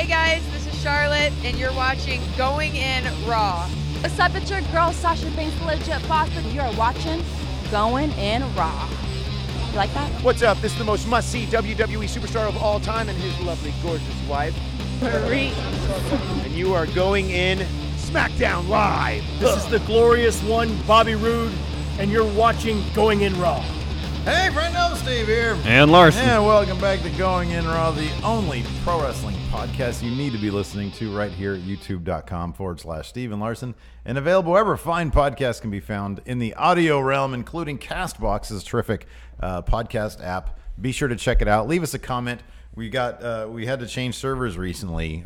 Hey guys, this is Charlotte, and you're watching Going In Raw. What's up, it's your girl Sasha Banks, legit boss, and you're watching Going In Raw. You like that? What's up? This is the most must-see WWE superstar of all time and his lovely, gorgeous wife. Marie. And you are going in SmackDown Live. This is the glorious one, Bobby Roode, and you're watching Going In Raw. Hey, friendo, Steve here. And Larson. And welcome back to Going In Raw, the only pro wrestling podcast you need to be listening to right here at youtube.com/Steve and Larson. And available wherever fine podcasts can be found in the audio realm, including Castbox's terrific podcast app. Be sure to check it out. Leave us a comment. We had to change servers recently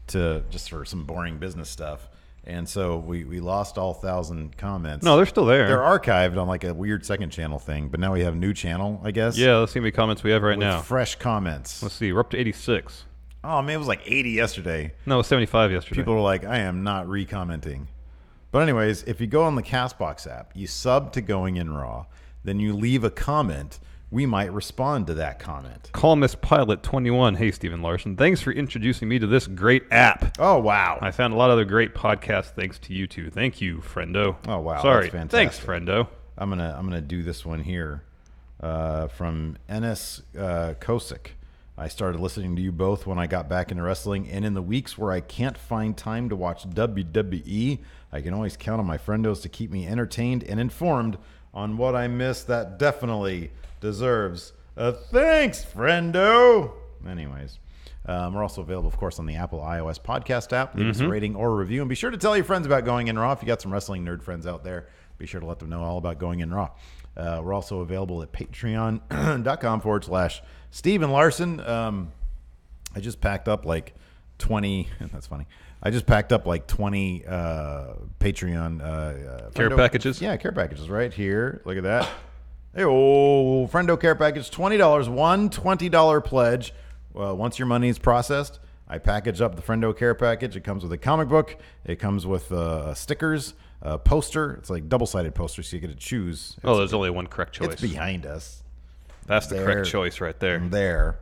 to just for some boring business stuff. And so we lost all 1,000 comments. No, they're still there. They're archived on like a weird second channel thing, but now we have a new channel, I guess. Yeah, let's see how many comments we have right now. Fresh comments. Let's see, we're up to 86. Oh, man, it was like 80 yesterday. No, it was 75 yesterday. People were like, I am not re-commenting. But anyways, if you go on the Castbox app, you sub to Going In Raw, then you leave a comment, we might respond to that comment. Columnist Pilot 21. Hey, Stephen Larson. Thanks for introducing me to this great app. Oh, wow. I found a lot of other great podcasts thanks to you two. Thank you, friendo. Oh, wow. Sorry. That's fantastic. Thanks, friendo. I'm gonna do this one here from Enes Kosick. I started listening to you both when I got back into wrestling, and in the weeks where I can't find time to watch WWE, I can always count on my friendos to keep me entertained and informed on what I miss. That definitely deserves a thanks, friendo. Anyways, we're also available, of course, on the Apple iOS podcast app. Leave us a rating or a review, and be sure to tell your friends about Going In Raw. If you got some wrestling nerd friends out there, be sure to let them know all about Going In Raw. We're also available at patreon.com/Steve and Larson. I just packed up like 20. That's funny. I just packed up like 20 Patreon Care packages? Yeah, care packages right here. Look at that. Hey, friendo care package, $20. One $20 pledge. Once your money is processed, I package up the friendo care package. It comes with a comic book. It comes with stickers, a poster. It's like double-sided poster, so you get to choose. There's only one correct choice. It's behind us. That's the correct choice right there.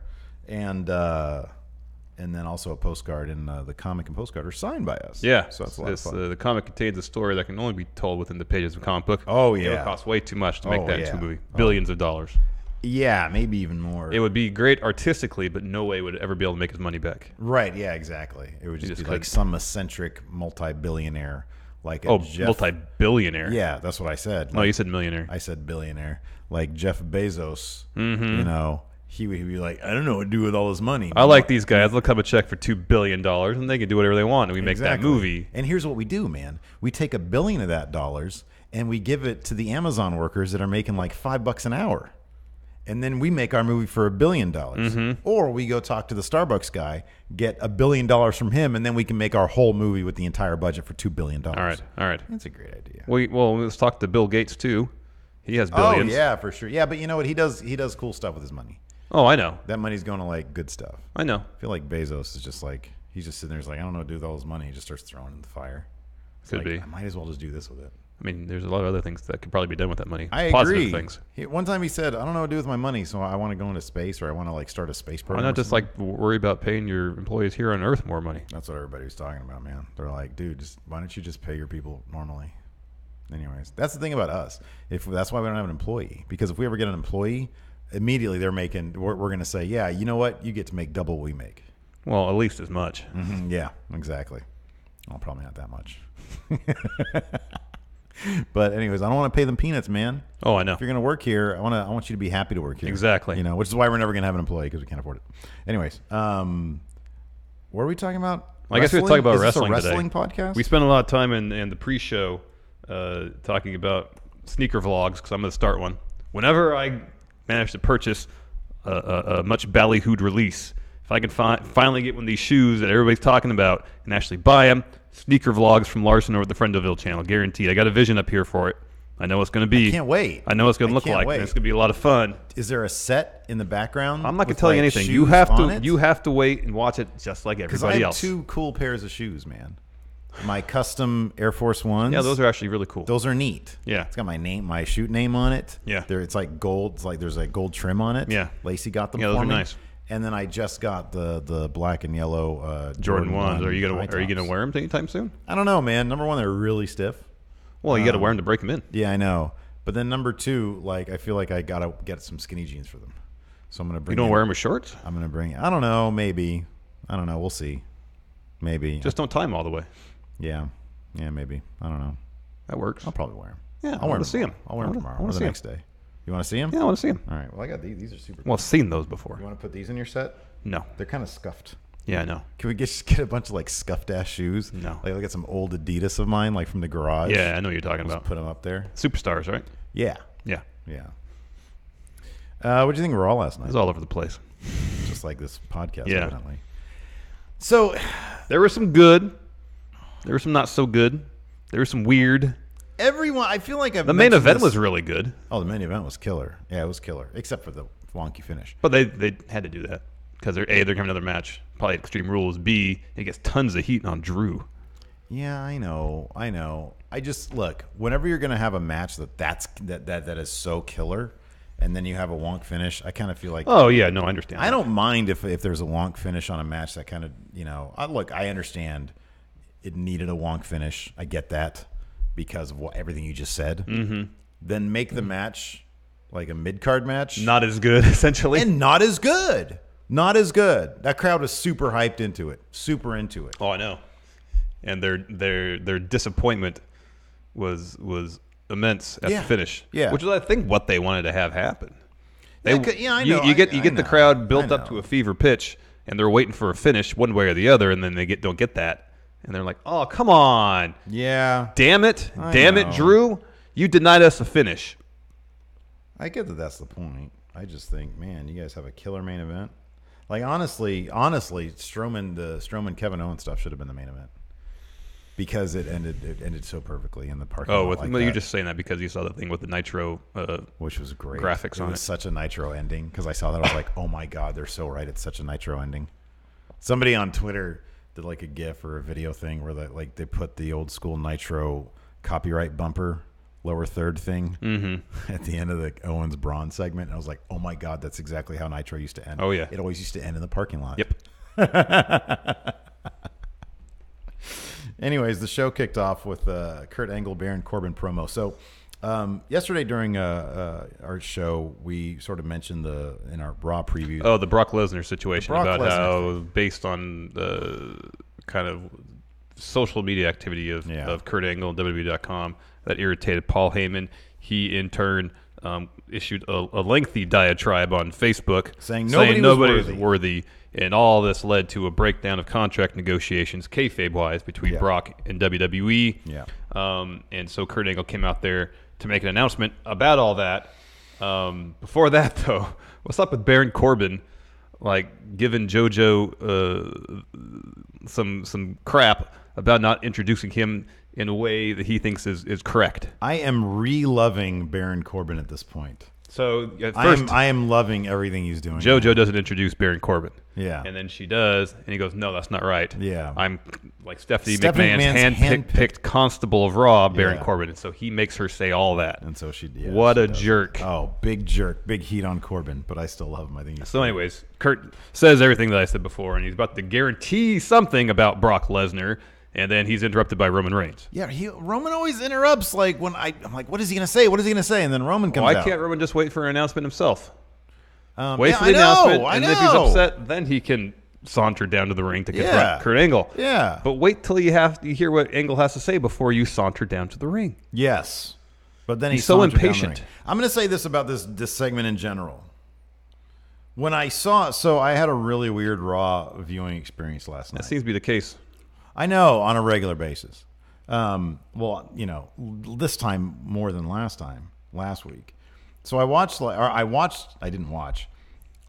And then also a postcard, and the comic and postcard are signed by us. Yeah. So that's a lot of fun. The comic contains a story that can only be told within the pages of a comic book. Oh, yeah. It would cost way too much to make that into a movie. Oh. Billions of dollars. Yeah, maybe even more. It would be great artistically, but no way would it ever be able to make his money back. Right, yeah, exactly. It would just be like some eccentric multi-billionaire. Like multi-billionaire. Yeah, that's what I said. No, you said millionaire. I said billionaire. Like Jeff Bezos, you know, he would be like, I don't know what to do with all this money. I like these guys. They'll come a check for $2 billion, and they can do whatever they want, and we make that movie. And here's what we do, man. We take $1 billion of that dollars, and we give it to the Amazon workers that are making like $5 an hour. And then we make our movie for $1 billion. Or we go talk to the Starbucks guy, get $1 billion from him, and then we can make our whole movie with the entire budget for $2 billion. All right. That's a great idea. Well, let's talk to Bill Gates, too. He has billions. Oh, yeah, for sure. Yeah, but you know what? He does cool stuff with his money. Oh, I know. That money's going to, like, good stuff. I know. I feel like Bezos is just like, he's just sitting there, he's like, I don't know what to do with all his money. He just starts throwing it in the fire. Could be. I might as well just do this with it. I mean, there's a lot of other things that could probably be done with that money. I Positive agree. things. One time he said, I don't know what to do with my money, so I want to go into space, or I want to like start a space program. Why not just like worry about paying your employees here on Earth more money? That's what everybody was talking about, man. They're like, dude, why don't you just pay your people normally? Anyways, that's the thing about us. That's why we don't have an employee, because if we ever get an employee, immediately we're going to say, yeah, you know what? You get to make double what we make. Well, at least as much. Yeah, exactly. Well, probably not that much. But anyways, I don't want to pay them peanuts, man. Oh, I know. If you're going to work here, I want you to be happy to work here. Exactly. You know, which is why we're never going to have an employee, because we can't afford it. Anyways, what are we talking about? I guess we were talking about wrestling today. Is this a wrestling today. podcast? We spent a lot of time in the pre-show talking about sneaker vlogs, because I'm going to start one. Whenever I manage to purchase a much ballyhooed release, if I can finally get one of these shoes that everybody's talking about and actually buy them, sneaker vlogs from Larson over the Friendoville channel, guaranteed. I got a vision up here for it. I know it's going to be. I can't wait. I know what it's going to look like. And it's going to be a lot of fun. Is there a set in the background? I'm not going to tell you anything. You have to wait and watch it just like everybody else. Because I have 2 cool pairs of shoes, man. My custom Air Force Ones. Yeah, those are actually really cool. Those are neat. Yeah. It's got my name, my shoot name on it. Yeah. It's like gold. It's like there's like gold trim on it. Yeah. Lacey got them for me. Yeah, those are nice. And then I just got the black and yellow Jordan 1s. Are you high gonna tops. wear them anytime soon? I don't know, man. Number one, they're really stiff. Well, you got to wear them to break them in. Yeah, I know. But then number two, like I feel like I gotta get some skinny jeans for them. So I'm gonna bring. You don't wear them with shorts? I'm gonna bring. I don't know. Maybe. I don't know. We'll see. Maybe. Just don't tie them all the way. Yeah. Yeah. Maybe. I don't know. That works. I'll probably wear them. Yeah, I'll wear them. see them. I'll wear them tomorrow or the next day. You want to see them? Yeah, I want to see them. All right. Well, I got these. These are super. Well, I've seen those before. You want to put these in your set? No. They're kind of scuffed. Yeah, I know. Can we just get a bunch of like scuffed ass shoes? No. Like look at some old Adidas of mine, like from the garage. Yeah, I know what you're talking Just about. put them up there. Superstars, right? Yeah. Yeah. Yeah. What do you think of Raw last It night? was all over the place. Just like this podcast, Yeah. evidently. So, There was some good. There was some not so good. There was some weird. everyone, I feel like The main event was really good, Oh, the main event was killer. Yeah, it was killer, except for the wonky finish. but they had to do that because they're going to have another match, probably at Extreme Rules. B, it gets tons of heat on Drew. Yeah, I know. I just look. Whenever you're gonna have a match that is so killer, and then you have a wonk finish, I kind of feel like. Oh yeah, no, I understand. I don't mind if there's a wonk finish on a match that kind of I understand it needed a wonk finish. I get that because of everything you just said. Mm-hmm. Then make the match like a mid card match, Not as good, essentially. and not as good. Not as good. That crowd was super hyped into it. Super into it. Oh, I know. And their disappointment was immense at Yeah. the finish. Yeah. Which is, I think, what they wanted to have happen. Yeah, I know. You get I the know. crowd built I up to know. a fever pitch, and they're waiting for a finish one way or the other, and then they don't get that, and they're like, "Oh, come on, Yeah. damn it, I damn it, know. Drew, you denied us a finish." I get that that's the point. I just think, man, you guys have a killer main event. Like honestly, Strowman Kevin Owens stuff should have been the main event because it ended so perfectly in the parking Oh, lot. you're just saying that because you saw the thing with the Nitro. Which was great. graphics on was it. such a Nitro ending because I saw that I was like, oh my god, they're so right. It's such a Nitro ending. Somebody on Twitter did like a GIF or a video thing where they put the old school Nitro copyright bumper lower third thing at the end of the Owens Braun segment. And I was like, oh my god, that's exactly how Nitro used to end. Oh, yeah. It always used to end in the parking lot. Yep. Anyways, the show kicked off with Kurt Angle, Baron Corbin promo. So yesterday during our show, we sort of mentioned in our Raw preview. Oh, the Brock Lesnar situation Brock about Lesnar how, based on the kind of social media activity of Kurt Angle and WWE.com, that irritated Paul Heyman. He, in turn, issued a lengthy diatribe on Facebook Saying nobody was worthy. And all this led to a breakdown of contract negotiations, kayfabe-wise, between Brock and WWE. Yeah. And so Kurt Angle came out there to make an announcement about all that. Before that, though, what's up with Baron Corbin, like giving JoJo some crap about not introducing him in a way that he thinks is correct? I am re-loving Baron Corbin at this point. So at first, I am loving everything he's doing. JoJo doesn't introduce Baron Corbin. Yeah. And then she does, and he goes, "No, that's not right. Yeah. I'm like Stephanie Stephanie McMahon's McMahon's handpicked constable of Raw, Baron Yeah. Corbin." And so he makes her say all that. And so she What she a does. jerk. Oh, big jerk. Big heat on Corbin, but I still love him. I think he's So anyways, Kurt says everything that I said before, and he's about to guarantee something about Brock Lesnar, and then he's interrupted by Roman Reigns. Yeah, Roman always interrupts. Like when I'm like, what is he gonna say? What is he gonna say? And then Roman comes Why out. can't Roman just wait for an announcement himself? yeah, Wait for the I know, announcement, I and if he's know. upset, then he can saunter down to the ring to confront Kurt Angle. Yeah. But wait till you hear what Angle has to say before you saunter down to the ring. Yes, but then He's so sauntered down the impatient. ring. I'm gonna say this about this segment in general. When I saw, so I had a really weird Raw viewing experience last night. That seems to be the case. I know, on a regular basis. Well, this time more than last week. So I didn't watch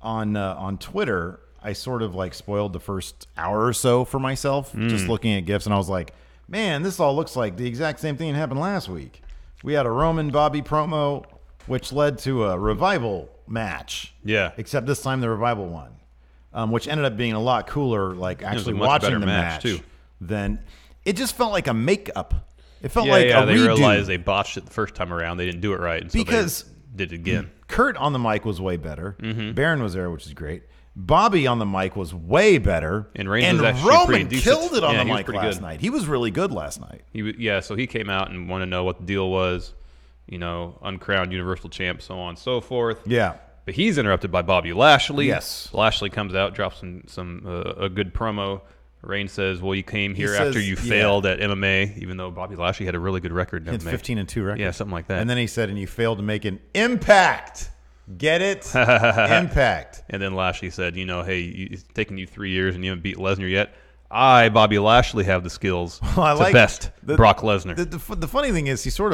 on Twitter. I sort of like spoiled the first hour or so for myself, just looking at GIFs, and I was like, man, this all looks like the exact same thing that happened last week. We had a Roman Bobby promo, which led to a Revival match. Yeah. Except this time the Revival won, which ended up being a lot cooler, like actually a much watching better the match, too. Than it just felt like a makeup. It felt Yeah, like a they redo. realized they botched it the first time around. They didn't do it right, and so Because they did it again. Kurt on the mic was way better. Mm-hmm. Baron was there, which is great. Bobby on the mic was way better, and Reigns was actually Roman pretty decent. killed it on Yeah, the he was mic pretty last good. night. He was really good last night. So he came out and wanted to know what the deal was, uncrowned Universal Champ, so on and so forth. Yeah. But he's interrupted by Bobby Lashley. Yes. Lashley comes out, drops a good promo. Reigns says, well, you came here says, after you failed at MMA, even though Bobby Lashley had a really good record in It's MMA. 15-2 record. Yeah, something like that. And then he said, and you failed to make an impact. Get it? Impact. And then Lashley said, hey, it's taken you 3 years and you haven't beat Lesnar yet. I, Bobby Lashley, have the skills to best Brock Lesnar. The funny thing is, he sort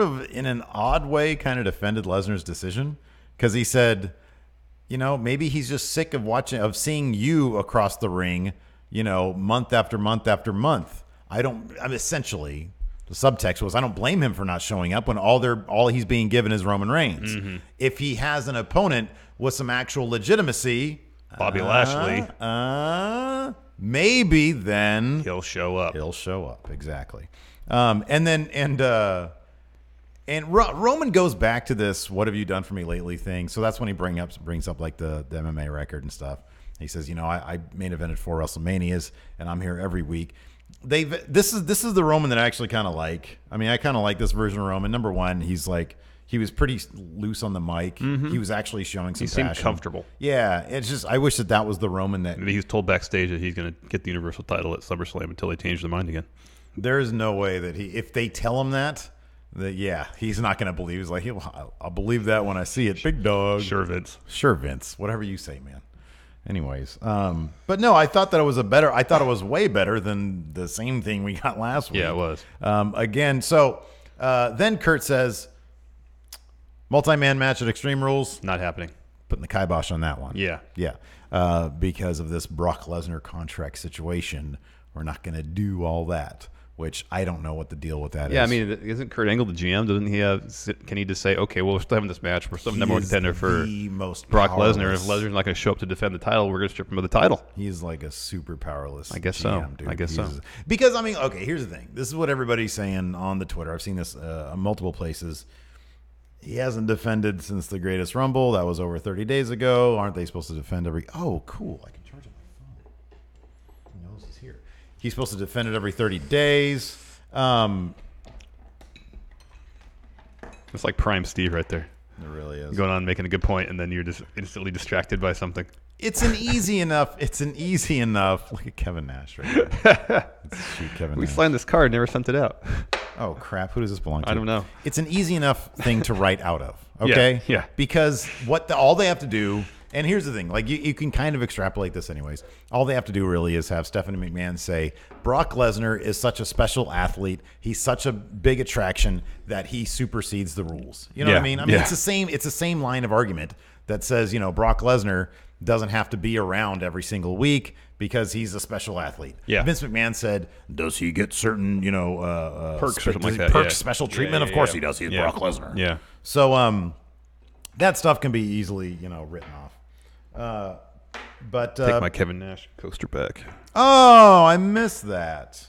of, in an odd way, kind of defended Lesnar's decision, because he said, maybe he's just sick of seeing you across the ring, month after month after month. Essentially, the subtext was, I don't blame him for not showing up when all he's being given is Roman Reigns. Mm-hmm. If he has an opponent with some actual legitimacy, Bobby Lashley, maybe then he'll show up. He'll show up, exactly. And Roman goes back to this "what have you done for me lately" thing. So that's when he brings up like the MMA record and stuff. He says, I main evented 4 WrestleManias, and I'm here every week. This is the Roman that I actually kind of like. I mean, I kind of like this version of Roman. Number one, he was pretty loose on the mic. Mm-hmm. He was actually showing some passion. He seemed comfortable. Yeah, it's just I wish that was the Roman that maybe he's told backstage that he's going to get the Universal title at SummerSlam until they change their mind again. There is no way that if they tell him that he's not going to believe. He's like, I'll believe that when I see it. Big dog. Sure, Vince. Whatever you say, man. Anyways, but no, I thought that I thought it was way better than the same thing we got last week. Yeah, it was. Again, so then Kurt says, multi-man match at Extreme Rules. Not happening. Putting the kibosh on that one. Yeah. Yeah. Because of this Brock Lesnar contract situation, we're not going to do all that, which I don't know what the deal with that is. Yeah, I mean, isn't Kurt Angle the GM? Doesn't he can he just say, okay, well, we're still having this match. We're still the number one contender for Brock Lesnar. If Lesnar's not going to show up to defend the title, we're going to strip him of the title. He's like a super powerless GM, dude. I guess so. Because, I mean, okay, here's the thing. This is what everybody's saying on the Twitter. I've seen this in multiple places. He hasn't defended since the Greatest Rumble. That was over 30 days ago. Aren't they supposed to defend every... Oh, cool. I can charge up my phone. Who knows he's here. He's supposed to defend it every 30 days. It's like Prime Steve right there. It really is. Going on making a good point, and then you're just instantly distracted by something. It's an easy enough. Look at Kevin Nash right there. Let's shoot Kevin We Nash. signed this card, never sent it out. Oh, crap. Who does this belong to? I don't know. It's an easy enough thing to write out of. Okay? Yeah. Because all they have to do, and here's the thing, like you can kind of extrapolate this anyways. All they have to do really is have Stephanie McMahon say, Brock Lesnar is such a special athlete. He's such a big attraction that he supersedes the rules. You know what I mean? It's the same line of argument that says, Brock Lesnar doesn't have to be around every single week because he's a special athlete. Yeah. Vince McMahon said, does he get certain, perks or something like that? Perks, special treatment? Of course he does. He's Brock Lesnar. Yeah. So that stuff can be easily, written off. But take my Kevin Nash coaster back. Oh, I missed that.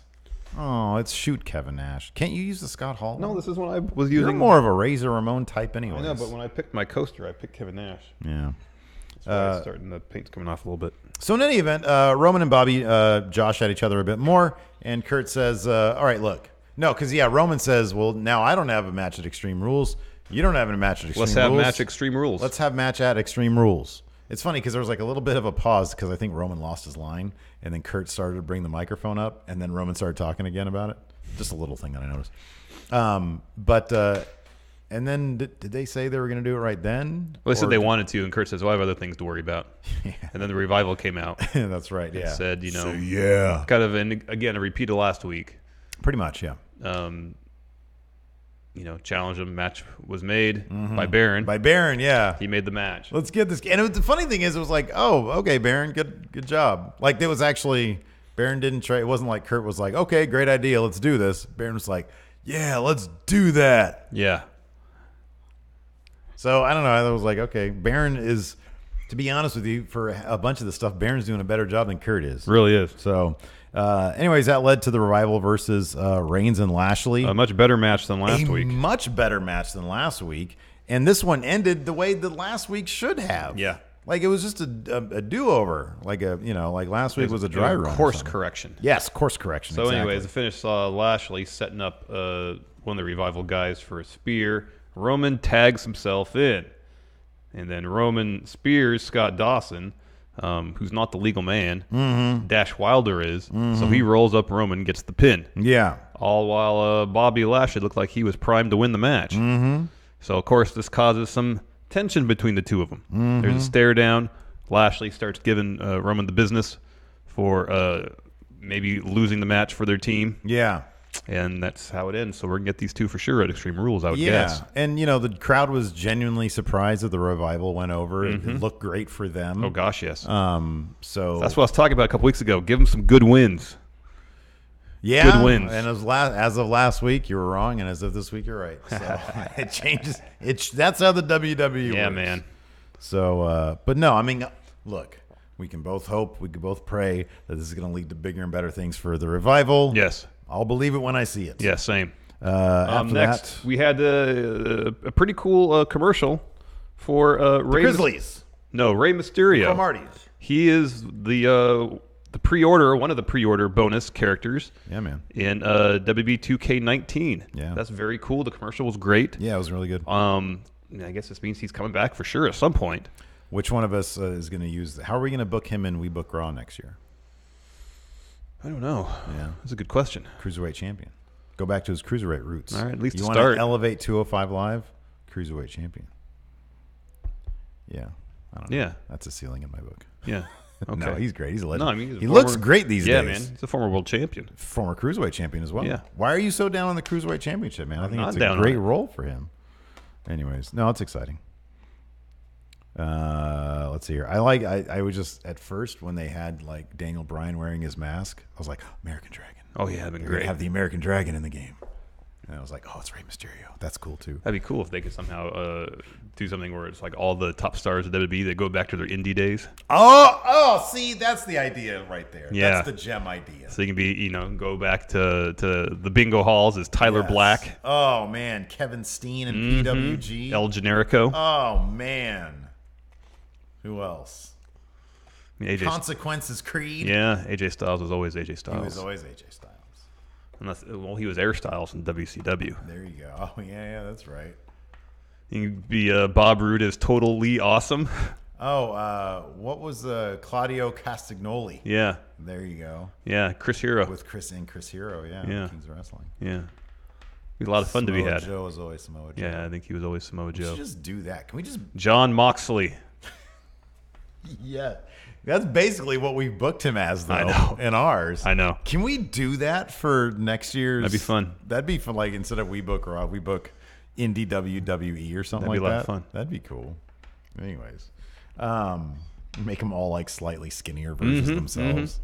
Oh, it's shoot Kevin Nash. Can't you use the Scott Hall? No, this is when I was You're using. more of a Razor Ramon type anyway. I know, but when I picked my coaster, I picked Kevin Nash. Yeah. That's why it's starting. The paint's coming off a little bit. So in any event, Roman and Bobby josh at each other a bit more, and Kurt says, all right, look. No, because, Roman says, well, now I don't have a match at Extreme Rules. You don't have a match at Extreme Rules. Let's have match Extreme Rules. Let's have match at Extreme Rules. It's funny because there was like a little bit of a pause because I think Roman lost his line, and then Kurt started to bring the microphone up, and then Roman started talking again about it. Just a little thing that I noticed. And then did they say they were going to do it right then? Well, they said they wanted to, and Kurt says, well, I have other things to worry about. Yeah. And then the Revival came out. That's right, yeah. And said, yeah. Kind of, again, a repeat of last week. Pretty much, yeah. Challenge him. Match was made by Baron. By Baron, yeah. He made the match. Let's get this. And the funny thing is, it was like, oh, okay, Baron, good job. Like, it was actually, Baron didn't try. It wasn't like Kurt was like, okay, great idea, let's do this. Baron was like, yeah, let's do that. Yeah. So, I don't know. I was like, okay, Baron is, to be honest with you, for a bunch of the stuff, Baron's doing a better job than Kurt is. Really is. So, anyways, that led to the Revival versus Reigns and Lashley. A much better match than last week. Much better match than last week. And this one ended the way that last week should have. Yeah. Like it was just a do-over. Like like last week was a dry run. Course correction. Yes, course correction. So exactly. anyways, the finish saw Lashley setting up one of the Revival guys for a spear. Roman tags himself in. And then Roman spears Scott Dawson, who's not the legal man. Mm-hmm. Dash Wilder is. Mm-hmm. So he rolls up Roman and gets the pin. Yeah. All while Bobby Lashley looked like he was primed to win the match. Mm-hmm. So, of course, this causes some tension between the two of them. Mm-hmm. There's a stare down. Lashley starts giving Roman the business for maybe losing the match for their team. Yeah. And that's how it ends. So we're going to get these two for sure at Extreme Rules, I would guess. And, the crowd was genuinely surprised that the Revival went over. Mm-hmm. It looked great for them. Oh, gosh, yes. So that's what I was talking about a couple weeks ago. Give them some good wins. Yeah, good wins. And as of last week, you were wrong, and as of this week, you're right. So it changes. That's how the WWE yeah, works. Man. So, but no, I mean, look, we can both hope, we can both pray that this is going to lead to bigger and better things for the Revival. Yes. I'll believe it when I see it. Yeah, same. After next, we had a pretty cool commercial for Ray Grizzlies. Ray Mysterio. Marty's. He is the pre-order, one of the pre-order bonus characters. Yeah, man. In WWE 2K19. Yeah, that's very cool. The commercial was great. Yeah, it was really good. I guess this means he's coming back for sure at some point. Which one of us is going to use? How are we going to book him in We Book Raw next year? I don't know. Yeah, that's a good question. Cruiserweight champion. Go back to his cruiserweight roots. All right, at least you want to elevate 205 Live, cruiserweight champion. Yeah, I don't know. Yeah, that's a ceiling in my book. Yeah. Okay. No, he's great. He's a legend. No, I mean, he looks great these days. Yeah, man. He's a former world champion. Former cruiserweight champion as well. Yeah. Why are you so down on the cruiserweight championship, man? I think it's a great role for him. Anyways, no, it's exciting. Let's see here. I was just at first when they had like Daniel Bryan wearing his mask, I was like, American Dragon. Oh yeah, that'd been great. Have the American Dragon in the game. And I was like, oh, it's Rey Mysterio. That's cool too. That'd be cool if they could somehow do something where it's like all the top stars of WWE, they go back to their indie days. Oh, see, that's the idea right there. Yeah. That's the gem idea. So you can be, go back to the bingo halls as Tyler Black. Oh man, Kevin Steen and PWG. El Generico. Oh man. Who else? AJ Consequences Creed. Yeah, AJ Styles was always AJ Styles. He was always AJ Styles. He was Air Styles in WCW. There you go. Oh, yeah, that's right. You can be Bob Roode as totally awesome. Oh, what was Claudio Castagnoli? Yeah. There you go. Yeah, Chris Hero. With Chris Hero, yeah. Kings of Wrestling. Yeah. It was a lot of fun to be had. Joe was always Samoa Joe. Yeah, I think he was always Samoa Joe. We should just do that. Can we just... John Moxley. Yeah. That's basically what we booked him as, though, I know. in ours. I know. Can we do that for next year's? That'd be fun. That'd be fun. Like, instead of We Book Raw, we book Indie WWE or something like that. That'd be a lot of fun. That'd be cool. Anyways. Make them all, like, slightly skinnier versions of themselves.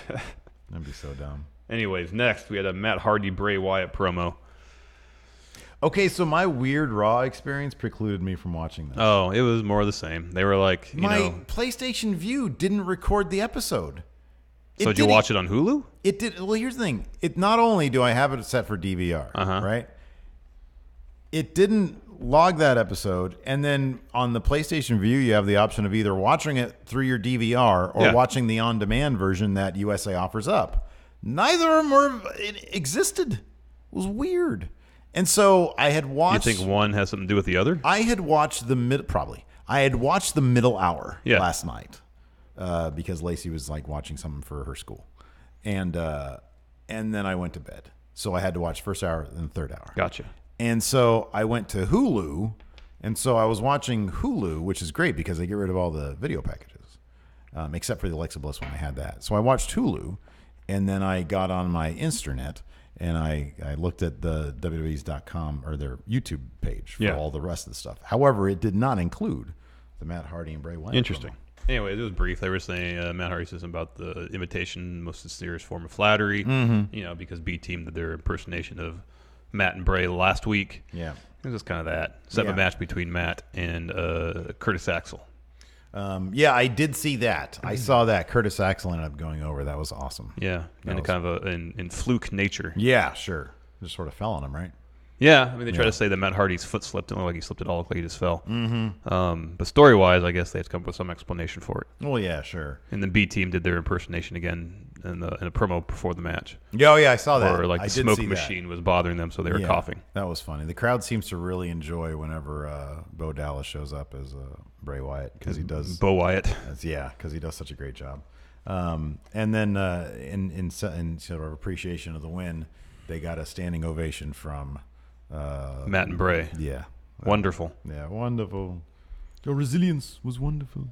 That'd be so dumb. Anyways, next, we had a Matt Hardy Bray Wyatt promo. Okay, so my weird Raw experience precluded me from watching this. Oh, it was more of the same. They were like, my PlayStation View didn't record the episode. So did you watch it on Hulu? It did. Well, here's the thing. It not only do I have it set for DVR, right? It didn't log that episode, and then on the PlayStation View, you have the option of either watching it through your DVR or watching the on-demand version that USA offers up. Neither of them existed. It was weird. And so I had watched... You think one has something to do with the other? I had watched probably. I had watched the middle hour last night because Lacey was like watching something for her school. And then I went to bed. So I had to watch first hour and the third hour. Gotcha. And so I went to Hulu. And so I was watching Hulu, which is great because they get rid of all the video packages, except for the Alexa Bliss when I had that. So I watched Hulu, and then I got on my Insternet. And I looked at the WWE's.com or their YouTube page for all the rest of the stuff. However, it did not include the Matt Hardy and Bray Wyatt. Interesting. Anyway, it was brief. They were saying Matt Hardy says about the imitation, most sincerest form of flattery. Because B Team did their impersonation of Matt and Bray last week. Yeah, it was just kind of that. Set up a match between Matt and Curtis Axel. I did see that. I saw that. Curtis Axel ended up going over. That was awesome. Yeah, in kind of in fluke nature. Yeah, sure. Just sort of fell on him, right? Yeah, I mean, they try to say that Matt Hardy's foot slipped. It looked like he slipped at all. It looked like he just fell. But story-wise, I guess they had to come up with some explanation for it. Well, yeah, sure. And the B team did their impersonation again in a promo before the match. Oh, yeah, I saw that. Or like I the did smoke see machine was bothering them, so they were coughing. That was funny. The crowd seems to really enjoy whenever Bo Dallas shows up as Bray Wyatt because he does. Bo Wyatt. Because he does such a great job. And then in sort of appreciation of the win, they got a standing ovation from Matt and Bray. Yeah. Wonderful. Yeah, wonderful. Your resilience was wonderful.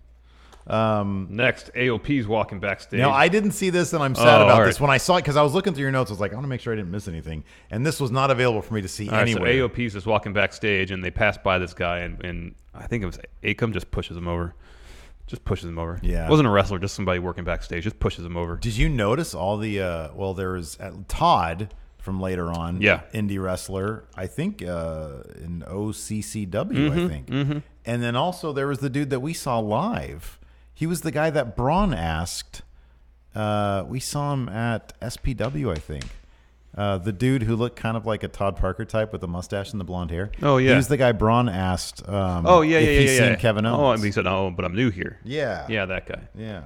Next, AOP's walking backstage. Now, I didn't see this, and I'm sad about this. When I saw it, because I was looking through your notes, I was like, I want to make sure I didn't miss anything. And this was not available for me to see anywhere. So AOP's just walking backstage, and they pass by this guy, and I think it was Akam just pushes him over. Just pushes him over. Yeah. It wasn't a wrestler, just somebody working backstage. Just pushes him over. Did you notice all the, there was Todd from later on, indie wrestler, I think in OCCW, I think. And then also there was the dude that we saw live. He was the guy that Braun asked. We saw him at SPW, I think. The dude who looked kind of like a Todd Parker type with the mustache and the blonde hair. Oh, yeah. He was the guy Braun asked if he's seen Kevin Owens. Oh, and he said, but I'm new here. Yeah. Yeah, that guy. Yeah.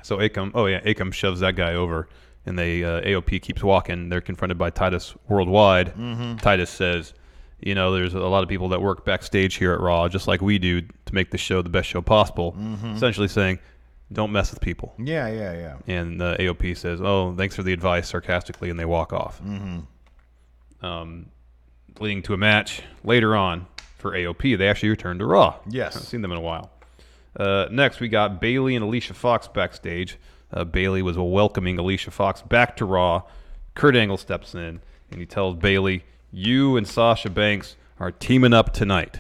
So Akam shoves that guy over, and AOP keeps walking. They're confronted by Titus Worldwide. Titus says, there's a lot of people that work backstage here at Raw, just like we do, to make the show the best show possible. Essentially saying, don't mess with people. Yeah. And AOP says, thanks for the advice, sarcastically, and they walk off. Leading to a match later on for AOP. They actually returned to Raw. Yes. I haven't seen them in a while. Next, we got Bayley and Alicia Fox backstage. Bayley was welcoming Alicia Fox back to Raw. Kurt Angle steps in, and he tells Bayley, you and Sasha Banks are teaming up tonight.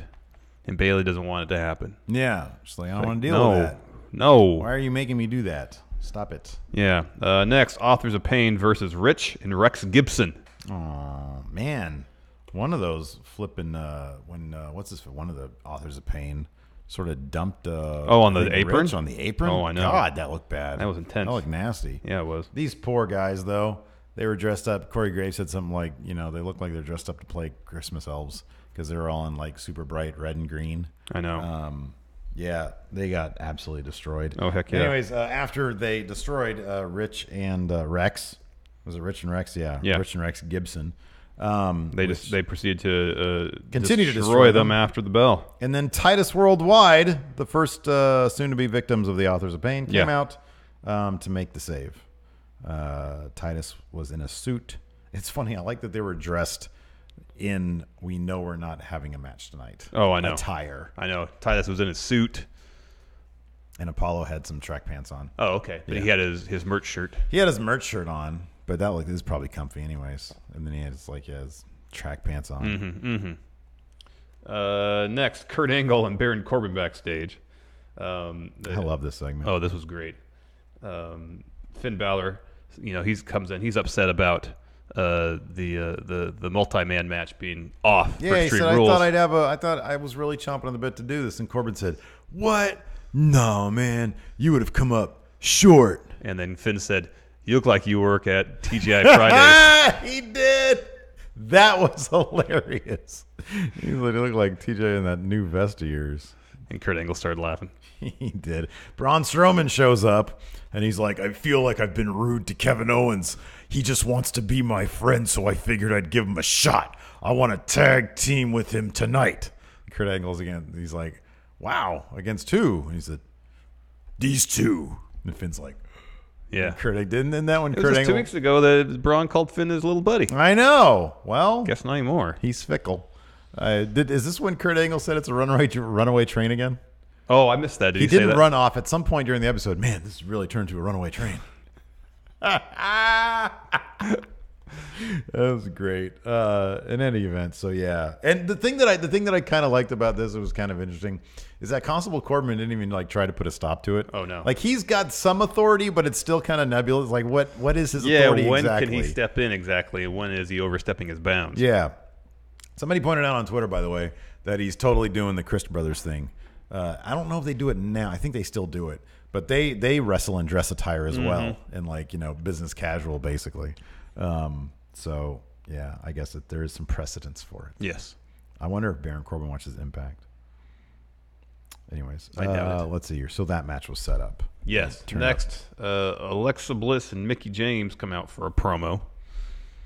And Bayley doesn't want it to happen. Yeah. She's like, I don't want to deal with that. No. Why are you making me do that? Stop it. Yeah. Next, Authors of Pain versus Rich and Rex Gibson. Oh, man. One of those flipping, one of the Authors of Pain sort of dumped on the apron? Rich on the apron? Oh, I know. God, that looked bad. That was intense. That looked nasty. Yeah, it was. These poor guys, though, they were dressed up. Corey Graves said something like, they look like they're dressed up to play Christmas elves because they're all in like super bright red and green. I know. Yeah, they got absolutely destroyed. Oh, heck yeah. Anyways, after they destroyed Rich and Rex, was it Rich and Rex? Yeah. Rich and Rex Gibson. They proceeded to continue to destroy them after the bell. And then Titus Worldwide, the first soon-to-be victims of the Authors of Pain, came out to make the save. Titus was in a suit. It's funny. I like that they were dressed in, we know we're not having a match tonight. Oh, I know. Attire. I know. Titus was in a suit. And Apollo had some track pants on. Oh, okay. But he had his merch shirt. He had his merch shirt on, but that looked, this is probably comfy anyways. And then he had his track pants on. Next, Kurt Angle and Baron Corbin backstage. I love this segment. Oh, this was great. Finn Balor, he comes in. He's upset about the multi-man match being off for he Extreme said, Rules. I thought I was really chomping on the bit to do this. And Corbin said, what? No, man, you would have come up short. And then Finn said, you look like you work at TGI Fridays. He did. That was hilarious. He looked like TJ in that new vest of yours. And Kurt Angle started laughing. He did. Braun Strowman shows up, and he's like, I feel like I've been rude to Kevin Owens. He just wants to be my friend, so I figured I'd give him a shot. I want to tag team with him tonight. Kurt Angle's again. He's like, wow, against who? And he said, these two. And Finn's like, yeah. Kurt didn't in that one. It was Kurt just Angle 2 weeks ago that Braun called Finn his little buddy. I know. Well, guess not anymore. He's fickle. Is this when Kurt Angle said it's a runaway train again? Oh, I missed that. He didn't run off at some point during the episode. Man, this has really turned to a runaway train. That was great. In any event, so yeah. And the thing that I kind of liked about this, it was kind of interesting, is that Constable Corbin didn't even try to put a stop to it. Oh no! Like he's got some authority, but it's still kind of nebulous. Like what is his authority when exactly? can he step in exactly? When is he overstepping his bounds? Yeah. Somebody pointed out on Twitter, by the way, that he's totally doing the Christ Brothers thing. I don't know if they do it now. I think they still do it, but they wrestle in dress attire as well, and business casual basically. So Yeah, I guess that there is some precedence for it. Yes. I wonder if Baron Corbin watches Impact. Anyways, I doubt it. Let's see here. So that match was set up. Yes. Next, Alexa Bliss and Mickie James come out for a promo.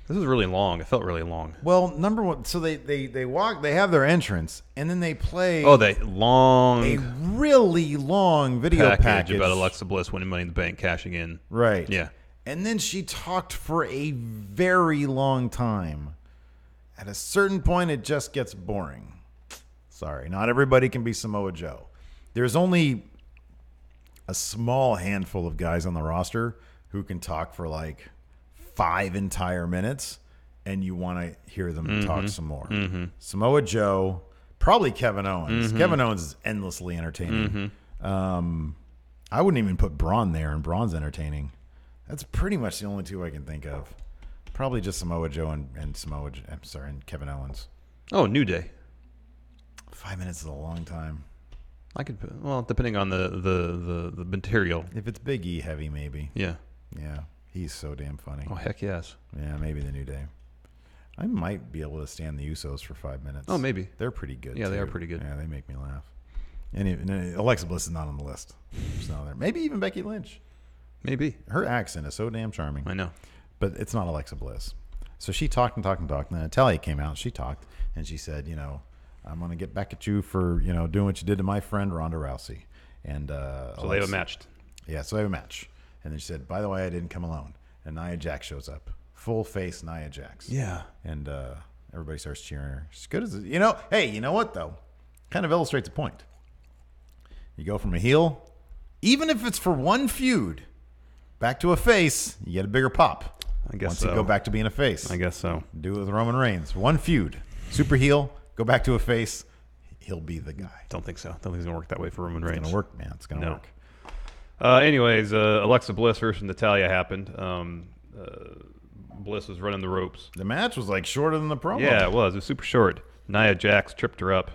This was really long. It felt really long. Well, number one, so they walk, they have their entrance, and then they play a really long video package about Alexa Bliss winning Money in the Bank, cashing in. Right. Yeah. And then she talked for a very long time. At a certain point, it just gets boring. Sorry, not everybody can be Samoa Joe. There's only a small handful of guys on the roster who can talk for like 5 entire minutes, and you want to hear them talk some more. Samoa Joe, probably Kevin Owens. Kevin Owens is endlessly entertaining. I wouldn't even put Braun there, and Braun's entertaining. That's pretty much the only two I can think of. Probably just Samoa Joe and Kevin Owens. Oh, New Day. 5 minutes is a long time. I could put, well, depending on the material. If it's Big E heavy, maybe. Yeah. Yeah. He's so damn funny. Oh, heck yes. Yeah, maybe the New Day. I might be able to stand the Usos for 5 minutes. Oh, maybe. They're pretty good. Yeah, too. they are pretty good. Yeah, they make me laugh. And Alexa Bliss is not on the list. She's not there. Maybe even Becky Lynch. Maybe. Her accent is so damn charming. I know. But it's not Alexa Bliss. So she talked and talked and talked. And then Natalya came out. She talked. And she said, I'm going to get back at you for, doing what you did to my friend Ronda Rousey. And so they have a match. Yeah, so they have a match. And then she said, by the way, I didn't come alone. And Nia Jax shows up. Full face Nia Jax. Yeah. And everybody starts cheering her. She's good as hey, you know what, though? Kind of illustrates a point. You go from a heel, even if it's for one feud, back to a face, you get a bigger pop. I guess Once so. you go back to being a face. I guess so. Do it with Roman Reigns. One feud. Super heel, go back to a face, he'll be the guy. Don't think so. Don't think it's going to work that way for Roman Reigns. It's going to work, man. It's going to work. Anyways, Alexa Bliss versus Natalya happened. Bliss was running the ropes. The match was like shorter than the promo. Yeah, it was. It was super short. Nia Jax tripped her up.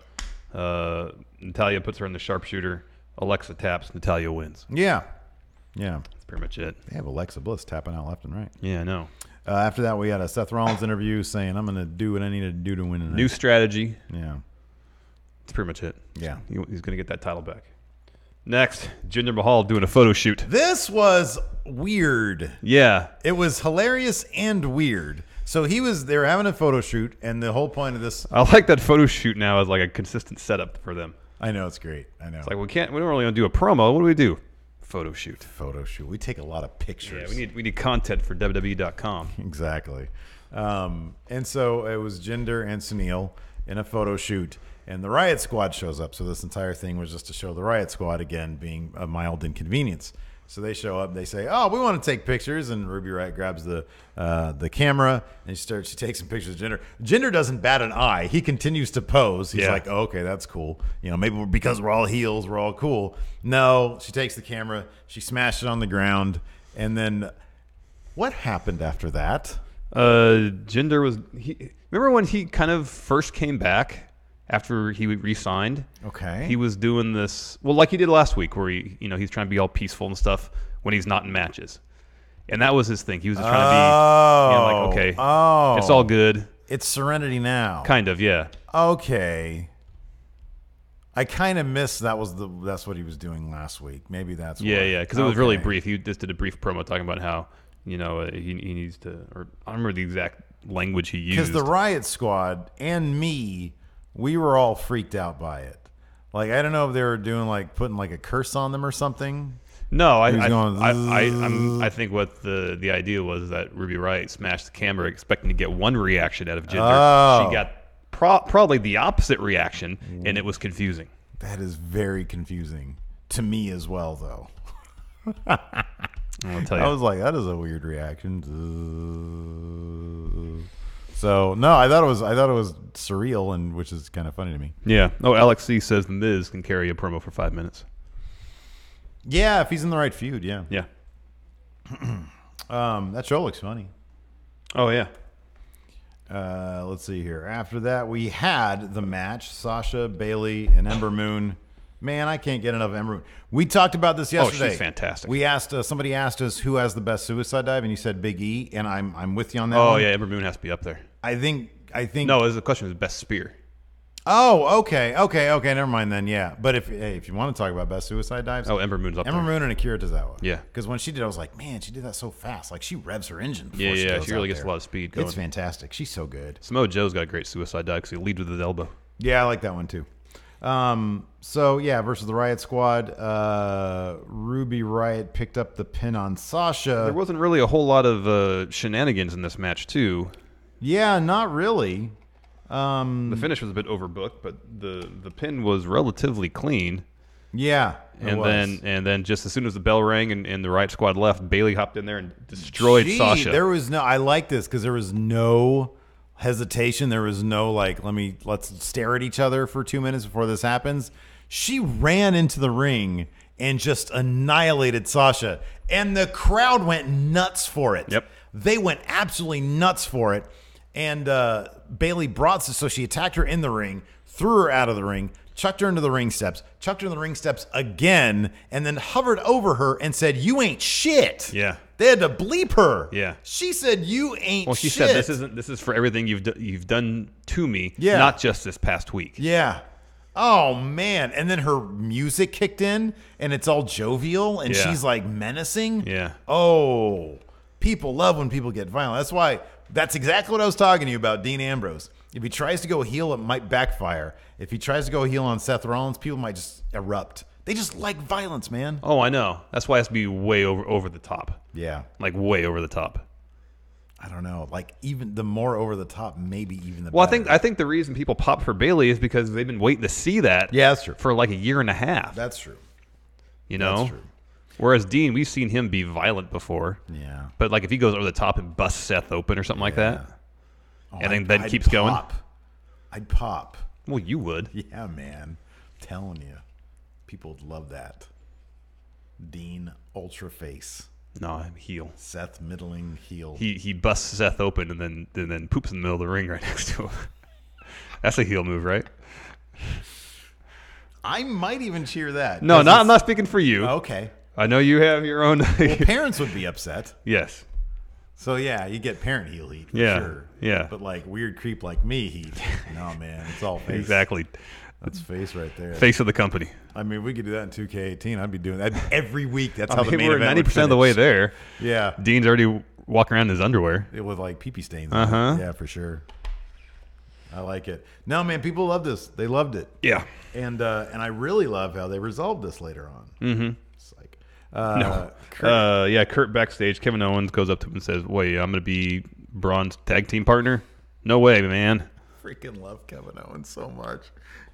Natalya puts her in the sharpshooter. Alexa taps. Natalya wins. Yeah. Yeah. That's pretty much it. They have Alexa Bliss tapping out left and right. Yeah, I know. After that, we had a Seth Rollins interview saying, I'm going to do what I need to do to win tonight. New strategy. Yeah. That's pretty much it. Yeah. He's going to get that title back. Next, Jinder Mahal doing a photo shoot. This was weird. Yeah. It was hilarious and weird. So they were having a photo shoot, and the whole point of this. I like that photo shoot now as like a consistent setup for them. I know, it's great. I know. It's like we don't really want to do a promo. What do we do? Photo shoot. Photo shoot. We take a lot of pictures. Yeah, we need content for WWE.com. Exactly. And so it was Jinder and Sunil in a photo shoot, and the Riot Squad shows up. So this entire thing was just to show the Riot Squad again being a mild inconvenience. So they show up. They say, "Oh, we want to take pictures." And Ruby Riott grabs the camera and she takes some pictures of Jinder. Jinder doesn't bat an eye. He continues to pose. He's like, oh, "Okay, that's cool. Maybe because we're all heels, we're all cool." No, she takes the camera. She smashed it on the ground. And then, what happened after that? Jinder was. Remember when he kind of first came back? After he re-signed, okay, he was doing this like he did last week, where he's trying to be all peaceful and stuff when he's not in matches, and that was his thing. He was just trying to be, okay, it's all good. It's Serenity now, kind of, yeah. Okay, I kind of missed that's what he was doing last week. Maybe that's yeah, because it was really brief. He just did a brief promo talking about how he needs to, or I don't remember the exact language he used. Because the Riot Squad and me. We were all freaked out by it. Like, I don't know if they were doing putting a curse on them or something. No, I think what the idea was that Ruby Riott smashed the camera expecting to get one reaction out of Jinder. Oh. She got probably the opposite reaction, and it was confusing. That is very confusing to me as well, though. I'll tell you. I was like, that is a weird reaction. So no, I thought it was surreal, and which is kind of funny to me. Yeah. Oh, Alex C says the Miz can carry a promo for 5 minutes. Yeah, if he's in the right feud, yeah. Yeah. That show looks funny. Oh yeah. Let's see here. After that, we had the match: Sasha, Bayley, and Ember Moon. Man, I can't get enough of Ember Moon. We talked about this yesterday. Oh, she's fantastic. We asked somebody asked us who has the best suicide dive, and you said Big E, and I'm with you on that. Oh one. yeah, Ember Moon has to be up there. I think. No, the question is best spear. Oh, okay. Never mind then. Yeah, but if you want to talk about best suicide dives, Ember Moon's up there. Ember Moon and Akira Tozawa. Yeah, because when she did, I was like, man, she did that so fast. Like she revs her engine. Yeah, she really gets a lot of speed going. It's fantastic. She's so good. Samoa Joe's got a great suicide dive because he leads with his elbow. Yeah, I like that one too. So yeah, versus the Riot Squad, Ruby Riot picked up the pin on Sasha. There wasn't really a whole lot of shenanigans in this match too. Yeah, not really. The finish was a bit overbooked, but the pin was relatively clean. Yeah, and then just as soon as the bell rang and the Riot Squad left, Bayley hopped in there and destroyed Sasha. There was no. I like this because there was no hesitation. There was no like, let's stare at each other for 2 minutes before this happens. She ran into the ring and just annihilated Sasha, and the crowd went nuts for it. Yep, they went absolutely nuts for it. And Bayley brought, so she attacked her in the ring, threw her out of the ring, chucked her into the ring steps, chucked her in the ring steps again, and then hovered over her and said, "You ain't shit." Yeah. They had to bleep her. Yeah. She said, "You ain't shit." Well, she said, "This is for everything you've done to me, yeah, not just this past week." Yeah. Oh man. And then her music kicked in and it's all jovial and she's like menacing. Yeah. Oh, people love when people get violent. That's exactly what I was talking to you about, Dean Ambrose. If he tries to go heel, it might backfire. If he tries to go heel on Seth Rollins, people might just erupt. They just like violence, man. Oh, I know. That's why it has to be way over the top. Yeah. Like way over the top. I don't know. Like even the more over the top, maybe even the Well, better. I think the reason people pop for Bayley is because they've been waiting to see that. Yeah, that's true. For like a year and a half. That's true. You know? That's true. Whereas Dean, we've seen him be violent before. Yeah. But like if he goes over the top and busts Seth open or something like that, and then keeps going. I'd pop. Well, you would. Yeah, man. I'm telling you. People would love that. Dean, ultra face. No, I'm heel. Seth, middling heel. He busts Seth open and then poops in the middle of the ring right next to him. That's a heel move, right? I might even cheer that. No, I'm not speaking for you. Okay. I know you have your own. Well, parents would be upset. Yes. So yeah, you get parent heel heat for sure. Yeah. But like weird creep like me heat. No, man, it's all face. Exactly. That's face right there. Face of the company. I mean, we could do that in 2K18. I'd be doing that every week. That's how the main we're event would 90% of the way there. Yeah. Dean's already walking around in his underwear. With like pee-pee stains. Uh-huh. Yeah, for sure. I like it. No, man, people love this. They loved it. Yeah. And I really love how they resolved this later on. Mm-hmm. It's like, Kurt backstage. Kevin Owens goes up to him and says, "Wait, I'm going to be Braun's tag team partner?" No way, man. Freaking love Kevin Owens so much.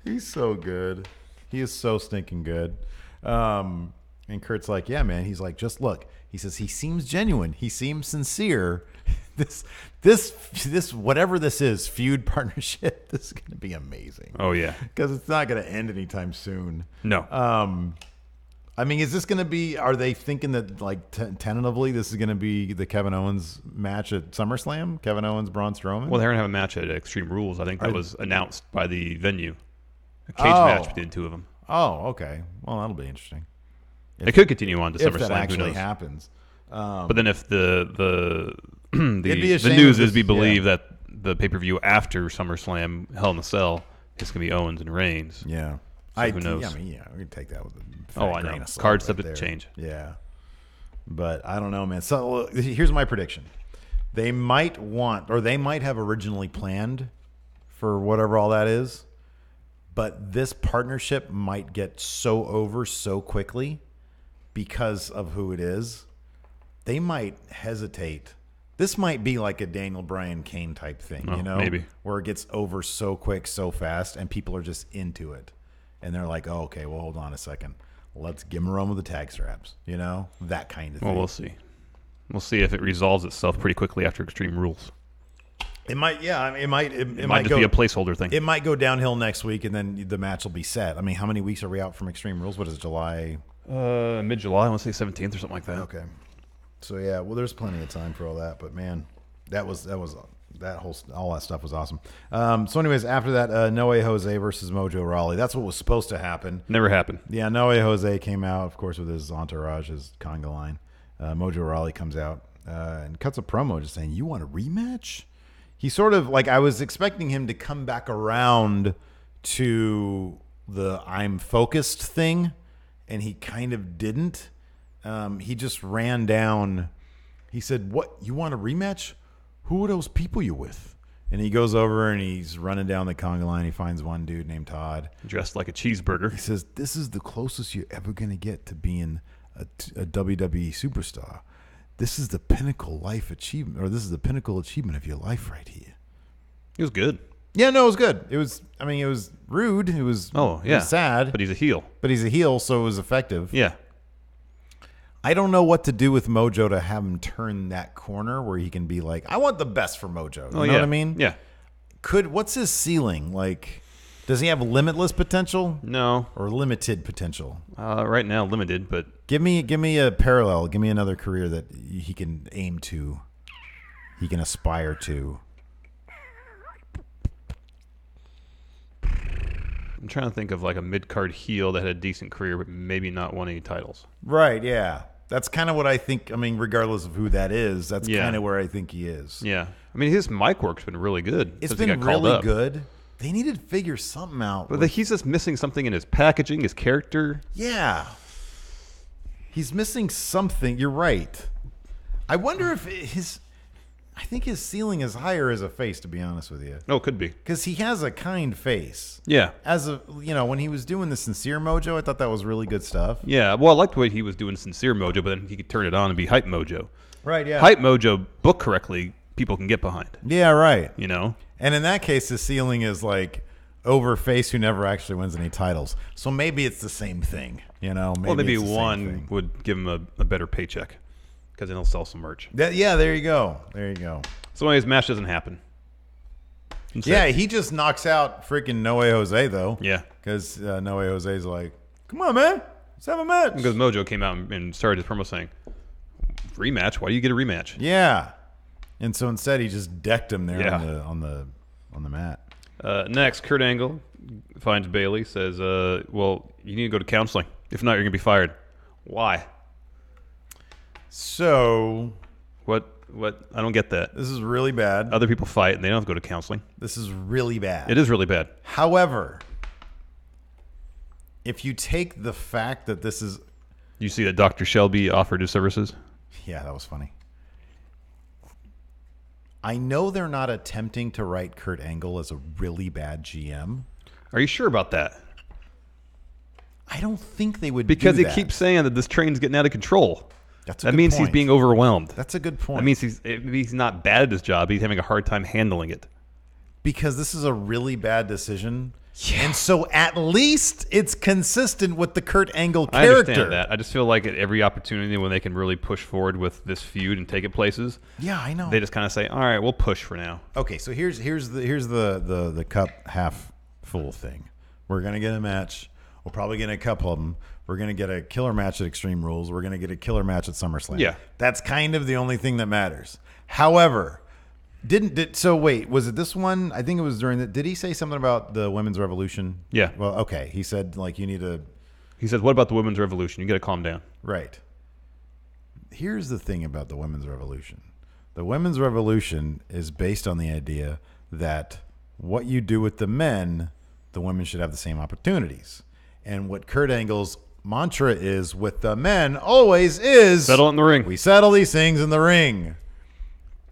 He's so good. He is so stinking good. And Kurt's like, yeah, man. He's like, just look. He says, he seems genuine. He seems sincere. This whatever this is, feud partnership, this is going to be amazing. Oh, yeah. Because it's not going to end anytime soon. No. I mean, is this going to be, are they thinking that, like, tentatively, this is going to be the Kevin Owens match at SummerSlam? Kevin Owens, Braun Strowman? Well, they're going to have a match at Extreme Rules. I think that was announced by the venue. A cage match between the two of them. Oh, okay. Well, that'll be interesting. It could continue on to SummerSlam. If that actually happens. But then if the the news is we believe that the pay-per-view after SummerSlam, Hell in a Cell, is going to be Owens and Reigns. Yeah. So who knows? Yeah, I mean, yeah, we can take that with a I know. Card stuff to change. Yeah. But I don't know, man. So here's my prediction. They might have originally planned for whatever all that is, but this partnership might get so over so quickly because of who it is. They might hesitate. This might be like a Daniel Bryan Kane type thing, you know? Maybe. Where it gets over so quick, so fast, and people are just into it. And they're like, oh, okay, well, hold on a second. Let's give them a run with the tag straps, you know? That kind of thing. Well, we'll see. We'll see if it resolves itself pretty quickly after Extreme Rules. It might, yeah. I mean, it might just be a placeholder thing. It might go downhill next week, and then the match will be set. I mean, how many weeks are we out from Extreme Rules? What is it, July? Mid-July. I want to say 17th or something like that. Okay. So, yeah, well, there's plenty of time for all that. But, man, all that stuff was awesome. So, anyways, after that, No Way Jose versus Mojo Rowley. That's what was supposed to happen. Never happened. Yeah, No Way Jose came out, of course, with his entourage, his conga line. Mojo Rowley comes out and cuts a promo just saying, you want a rematch? he sort of like I was expecting him to come back around to the I'm focused thing, and he kind of didn't. He just ran down. He said, "What, you want a rematch? Who are those people you with?" And he goes over and he's running down the conga line. He finds one dude named Todd. Dressed like a cheeseburger. He says, "This is the closest you're ever going to get to being a WWE superstar. This is the pinnacle life achievement, or this is the pinnacle achievement of your life right here." It was good. Yeah, no, it was good. It was rude. It was, Oh, yeah. it was sad. But he's a heel. But he's a heel, so it was effective. Yeah. I don't know what to do with Mojo to have him turn that corner where he can be like, I want the best for Mojo. You know what I mean? Yeah. What's his ceiling? Like, does he have limitless potential No. or limited potential? Right now, limited, but Give me a parallel. Give me another career that he can aim to. He can aspire to. I'm trying to think of like a mid-card heel that had a decent career, but maybe not won any titles. Right, yeah. That's kind of what I think. I mean, regardless of who that is, that's kind of where I think he is. Yeah. I mean, his mic work's been really good. It's since he been got called really up. good. They needed to figure something out. But he's just missing something in his packaging, his character. Yeah. He's missing something. You're right. I wonder if I think his ceiling is higher as a face, to be honest with you. Oh, could be. Because he has a kind face. Yeah. When he was doing the Sincere Mojo, I thought that was really good stuff. Yeah. Well, I liked the way he was doing Sincere Mojo, but then he could turn it on and be Hype Mojo. Right, yeah. Hype Mojo, booked correctly, people can get behind. Yeah, right. You know? And in that case, his ceiling is like over face who never actually wins any titles. So maybe it's the same thing, you know? Maybe it's the same one thing. would give him a better paycheck because then he'll sell some merch. Yeah, there you go. There you go. So anyways, match doesn't happen. Yeah, he just knocks out freaking No Way Jose, though. Yeah. Because No Way Jose's like, come on, man. Let's have a match. Because Mojo came out and started his promo saying, rematch? Why do you get a rematch? Yeah. And so instead, he just decked him there Yeah. on the mat. Next, Kurt Angle finds Bayley, says, well, you need to go to counseling. If not, you're going to be fired. Why? So... What? I don't get that. This is really bad. Other people fight and they don't have to go to counseling. This is really bad. It is really bad. However, if you take the fact that this is... You see that Dr. Shelby offered his services? Yeah, that was funny. I know they're not attempting to write Kurt Angle as a really bad GM. Are you sure about that? I don't think they would Because do he that. keeps saying that this train's getting out of control. That means point. he's being overwhelmed. That's a good point. That means he's not bad at his job. He's having a hard time handling it. Because this is a really bad decision. Yeah. And so at least it's consistent with the Kurt Angle character. I understand that. I just feel like at every opportunity when they can really push forward with this feud and take it places. Yeah, I know. They just kind of say, "All right, we'll push for now." Okay, so here's the cup half full thing. We're gonna get a match. We're probably getting a couple of them. We're going to get a killer match at Extreme Rules. We're going to get a killer match at SummerSlam. Yeah. That's kind of the only thing that matters. However, so wait, was it this one? I think it was during did he say something about the Women's Revolution? Yeah. Well, okay. He said, like, you need to. He says, what about the Women's Revolution? You got to calm down. Right. Here's the thing about the Women's Revolution. The Women's Revolution is based on the idea that what you do with the men, the women should have the same opportunities. And what Kurt Angle's mantra is with the men always is settle it in the ring. We settle these things in the ring.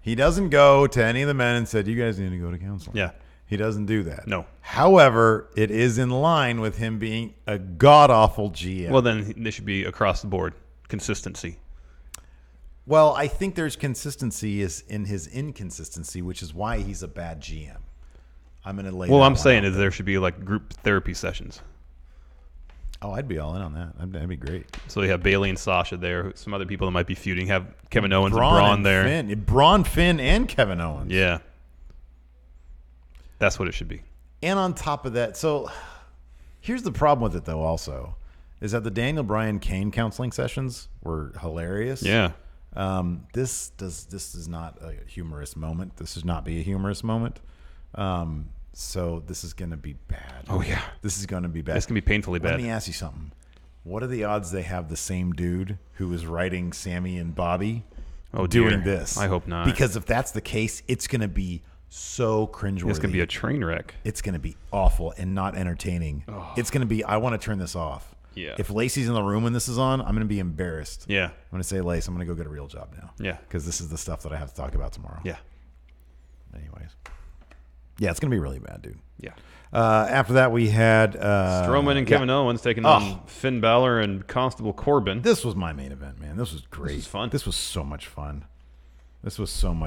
He doesn't go to any of the men and said, you guys need to go to counseling. Yeah. He doesn't do that. No. However, it is in line with him being a god-awful GM. Well, then they should be across the board. Consistency. Well, I think there's consistency is in his inconsistency, which is why he's a bad GM. I'm going to lay. Well, that I'm one saying out is there should be like group therapy sessions. Oh, I'd be all in on that. That'd be great. So they have Bayley and Sasha there. Some other people that might be feuding. Have Kevin Owens and Braun there. Finn. Braun, Finn, and Kevin Owens. Yeah. That's what it should be. And on top of that, so here's the problem with it, though, also, is that the Daniel Bryan Kane counseling sessions were hilarious. Yeah. This is not a humorous moment. This should not be a humorous moment. So this is going to be bad. Oh, yeah. This is going to be bad. It's going to be painfully bad. Let me ask you something. What are the odds they have the same dude who was writing Sammy and Bobby doing this? I hope not. Because if that's the case, it's going to be so cringeworthy. It's going to be a train wreck. It's going to be awful and not entertaining. Oh. It's going to be, I want to turn this off. Yeah. If Lacey's in the room when this is on, I'm going to be embarrassed. Yeah. I'm going to say, Lace, I'm going to go get a real job now. Yeah. Because this is the stuff that I have to talk about tomorrow. Yeah. Anyways. Yeah, it's going to be really bad, dude. Yeah. After that, we had Strowman and Kevin Owens taking on Finn Balor and Constable Corbin. This was my main event, man. This was great. This was fun. This was so much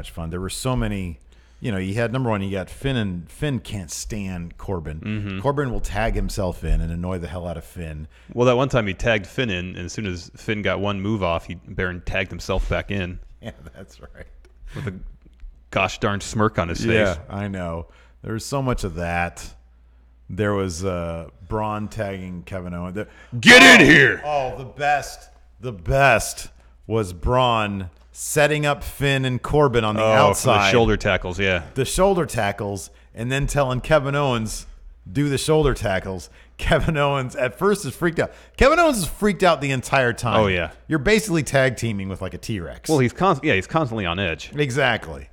fun. There were so many. You know, you had number one, you got Finn, and Finn can't stand Corbin. Mm-hmm. Corbin will tag himself in and annoy the hell out of Finn. Well, that one time he tagged Finn in, and as soon as Finn got one move off, Baron tagged himself back in. Yeah, that's right. With a gosh darn smirk on his face. Yeah, I know. There was so much of that. There was Braun tagging Kevin Owens. Get in here! Oh, the best was Braun setting up Finn and Corbin on the outside. For the shoulder tackles, yeah. The shoulder tackles, and then telling Kevin Owens, do the shoulder tackles. Kevin Owens at first is freaked out. Kevin Owens is freaked out the entire time. Oh, yeah. You're basically tag teaming with like a T-Rex. Well, he's constantly on edge. Exactly.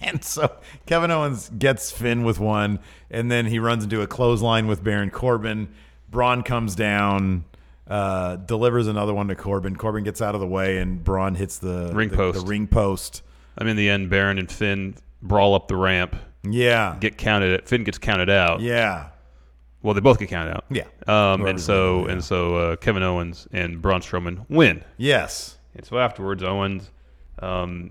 And so Kevin Owens gets Finn with one, and then he runs into a clothesline with Baron Corbin. Braun comes down, delivers another one to Corbin. Corbin gets out of the way, and Braun hits the ring post. I mean, in the end, Baron and Finn brawl up the ramp. Yeah. Finn gets counted out. Yeah. Well, they both get counted out. Yeah. And so Kevin Owens and Braun Strowman win. Yes. And so afterwards, Owens,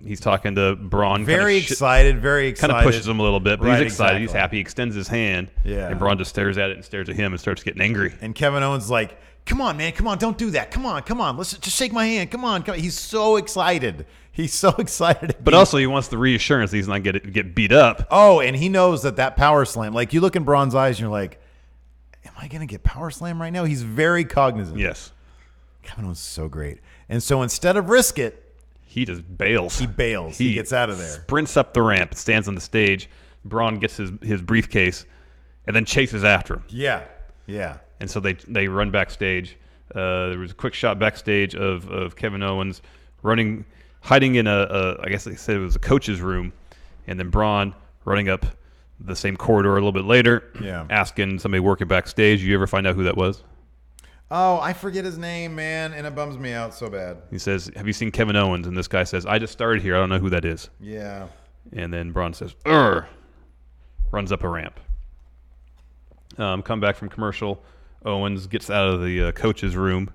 he's talking to Braun. Very excited. Kind of pushes him a little bit, but he's excited. Exactly. He's happy. He extends his hand. Yeah. And Braun just stares at it and stares at him and starts getting angry. And Kevin Owens is like, come on, man. Come on. Don't do that. Come on. Let's just shake my hand. Come on. He's so excited. He's so excited. But also he wants the reassurance that he's not get beat up. Oh, and he knows that power slam, like you look in Braun's eyes and you're like, am I going to get power slam right now? He's very cognizant. Yes. Kevin Owens is so great. And so instead of risk it, he just bails. He bails. He gets out of there. Sprints up the ramp, stands on the stage. Braun gets his briefcase and then chases after him. Yeah. Yeah. And so they run backstage. There was a quick shot backstage of Kevin Owens hiding in I guess they said it was a coach's room, and then Braun running up the same corridor a little bit later, asking somebody working backstage. You ever find out who that was? Oh, I forget his name, man, and it bums me out so bad. He says, have you seen Kevin Owens? And this guy says, I just started here. I don't know who that is. Yeah. And then Braun says, "Urgh," runs up a ramp. Come back from commercial. Owens gets out of the coach's room,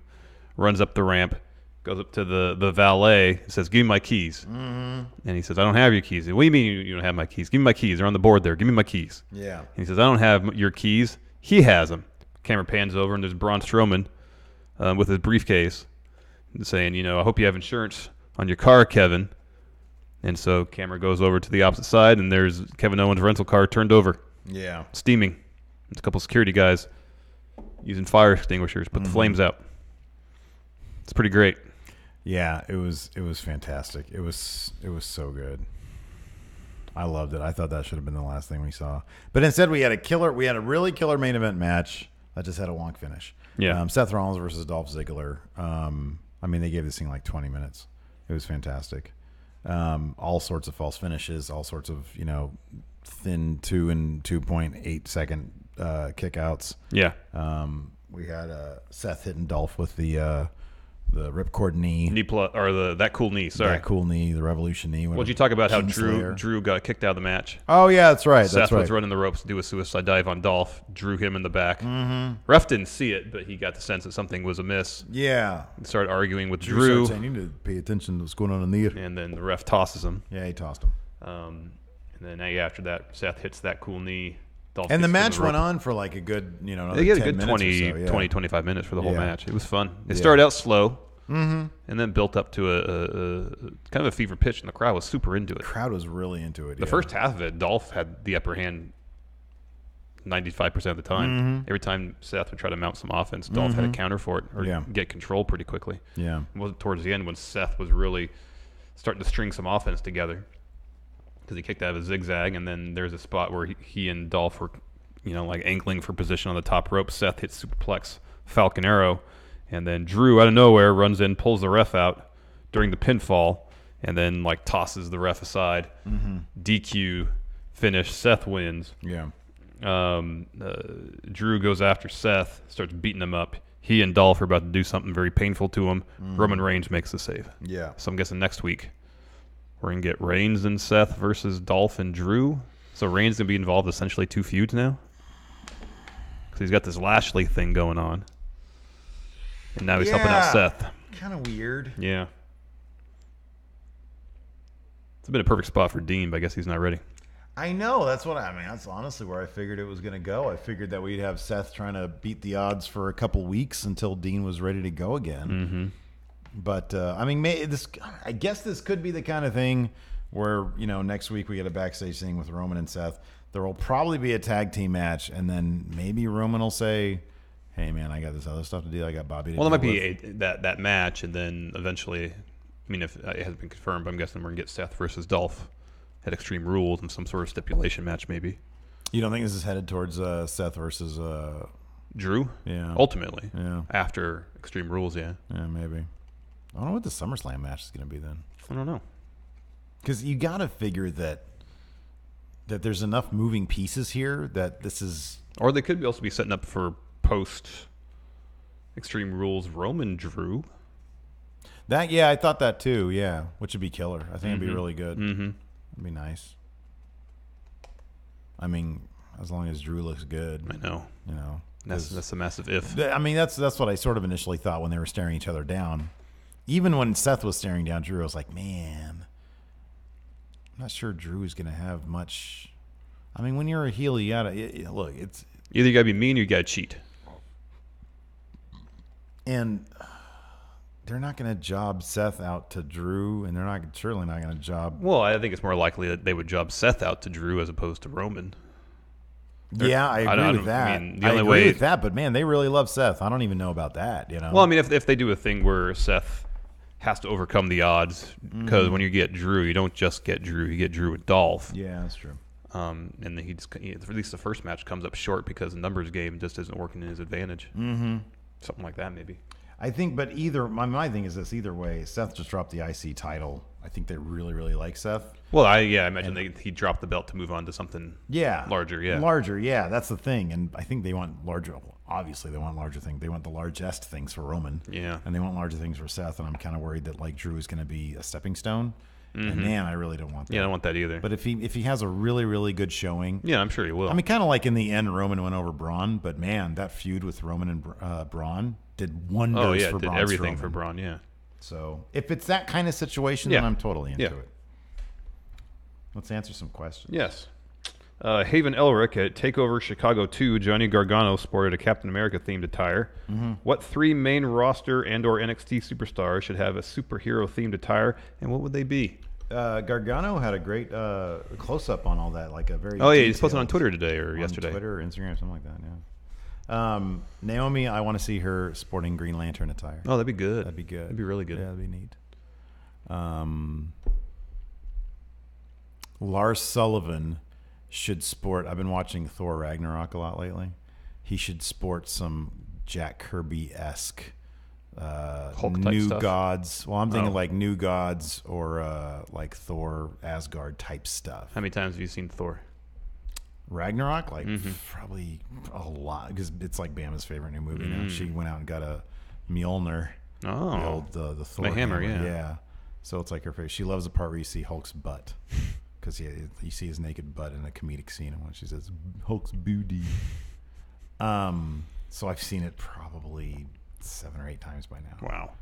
runs up the ramp, goes up to the valet, and says, give me my keys. Mm-hmm. And he says, I don't have your keys. What do you mean you don't have my keys? Give me my keys. They're on the board there. Give me my keys. Yeah. And he says, I don't have your keys. He has them. Camera pans over, and there's Braun Strowman with his briefcase saying, I hope you have insurance on your car, Kevin. And so camera goes over to the opposite side, and there's Kevin Owens' rental car turned over. Yeah. Steaming. There's a couple security guys using fire extinguishers, put the flames out. It's pretty great. Yeah, it was fantastic. It was so good. I loved it. I thought that should have been the last thing we saw. But instead we had a really killer main event match that just had a wonk finish. Yeah. Seth Rollins versus Dolph Ziggler. They gave this thing like 20 minutes. It was fantastic. All sorts of false finishes, all sorts of, thin 2 and 2.8 second kickouts. Yeah. We had Seth hitting Dolph with the ripcord knee. That cool knee, sorry. That cool knee, the revolution knee. Well, did you talk about how Drew got kicked out of the match? Oh, yeah, that's right. Seth was running the ropes to do a suicide dive on Dolph, drew him in the back. Mm-hmm. Ref didn't see it, but he got the sense that something was amiss. Yeah. He started arguing with Drew. Saying, you need to pay attention to what's going on in there. And then the ref tosses him. Yeah, he tossed him. And then after that, Seth hits that cool knee. Dolph and the match went on for like a good, another they 10 a good minutes 20, or so, 20, 25 minutes for the whole match. It was fun. It Yeah. started out slow. Mm-hmm. And then built up to a kind of a fever pitch, and the crowd was super into it. The crowd was really into it. The first half of it, Dolph had the upper hand 95% of the time. Mm-hmm. Every time Seth would try to mount some offense, Dolph had a counter for it or get control pretty quickly. Yeah. It wasn't towards the end when Seth was really starting to string some offense together because he kicked out of a zigzag, and then there's a spot where he and Dolph were, angling for position on the top rope. Seth hits superplex Falcon Arrow. And then Drew, out of nowhere, runs in, pulls the ref out during the pinfall, and then tosses the ref aside. Mm-hmm. DQ finish. Seth wins. Yeah. Drew goes after Seth, starts beating him up. He and Dolph are about to do something very painful to him. Roman Reigns makes the save. Yeah. So I'm guessing next week we're going to get Reigns and Seth versus Dolph and Drew. So Reigns going to be involved essentially 2 feuds now? Because he's got this Lashley thing going on. And now he's helping out Seth. Kind of weird. Yeah. It's been a perfect spot for Dean, but I guess he's not ready. I know. That's what I mean. That's honestly where I figured it was going to go. I figured that we'd have Seth trying to beat the odds for a couple weeks until Dean was ready to go again. Mm-hmm. But I mean, I guess this could be the kind of thing where, you know, next week we get a backstage thing with Roman and Seth. There will probably be a tag team match, and then maybe Roman will say, "Hey, man, I got this other stuff to do. I got Bobby to Well, deal there might with." be that match, and then eventually, I mean, if it hasn't been confirmed, but I'm guessing we're going to get Seth versus Dolph at Extreme Rules and some sort of stipulation match, maybe. You don't think this is headed towards Seth versus Drew? Yeah. Ultimately. Yeah. After Extreme Rules, yeah. Yeah, maybe. I don't know what the SummerSlam match is going to be then. I don't know. Because you got to figure that there's enough moving pieces here that this is... Or they could also be setting up for post Extreme Rules Roman Drew. Yeah, I thought that too, yeah. Which would be killer. I think it'd be really good. Mm-hmm. It'd be nice. I mean, as long as Drew looks good. I know. You know. That's a massive if. I mean, that's what I sort of initially thought when they were staring each other down. Even when Seth was staring down Drew, I was like, man, I'm not sure Drew is going to have much. I mean, when you're a heel, you got to look. It's either you got to be mean or you got to cheat. And they're not going to job Seth out to Drew, and they're certainly not going to job. Well, I think it's more likely that they would job Seth out to Drew as opposed to Roman. Yeah, I agree with that. I mean, the only way with that, but man, they really love Seth. I don't even know about that. You know. Well, I mean, if they do a thing where Seth has to overcome the odds, because when you get Drew, you don't just get Drew; you get Drew with Dolph. Yeah, that's true. And then at least the first match comes up short because the numbers game just isn't working in his advantage. Mm-hmm. Something like that, maybe. I think, but my thing is this: either way, Seth just dropped the IC title. I think they really, really like Seth. Well, I imagine he dropped the belt to move on to something larger. Yeah, larger. Yeah, that's the thing, and I think they want larger. Well, obviously, they want larger things. They want the largest things for Roman. Yeah, and they want larger things for Seth. And I'm kind of worried that like Drew is going to be a stepping stone. And man, I really don't want that. Yeah, I don't want that either. But if he has a really, really good showing, yeah, I'm sure he will. I mean, kind of like in the end, Roman went over Braun, but man, that feud with Roman and Braun did wonders. Oh yeah, for it did Braun everything Strowman. for Braun. Yeah. So if it's that kind of situation, then I'm totally into it. Let's answer some questions. Yes. Haven Elric at TakeOver Chicago 2, Johnny Gargano sported a Captain America themed attire. What 3 main roster and or NXT superstars should have a superhero themed attire, and what would they be? Gargano had a great close-up on all that, like a very... Oh, yeah, he's posted on Twitter today or yesterday. Twitter or Instagram, something like that, yeah. Naomi, I want to see her sporting Green Lantern attire. Oh, that'd be good. That'd be good. That'd be really good. Yeah, that'd be neat. Lars Sullivan should sport... I've been watching Thor Ragnarok a lot lately. He should sport some Jack Kirby-esque New stuff? Gods. Well, I'm thinking like New Gods or like Thor Asgard type stuff. How many times have you seen Thor? Ragnarok? Like probably a lot, because it's like Bama's favorite new movie now. She went out and got a Mjolnir. Oh. The Thor The hammer, yeah. Yeah. So it's like her favorite. She loves the part where you see Hulk's butt. Because you see his naked butt in a comedic scene, and when she says Hulk's booty. So I've seen it probably 7 or 8 times by now. Wow.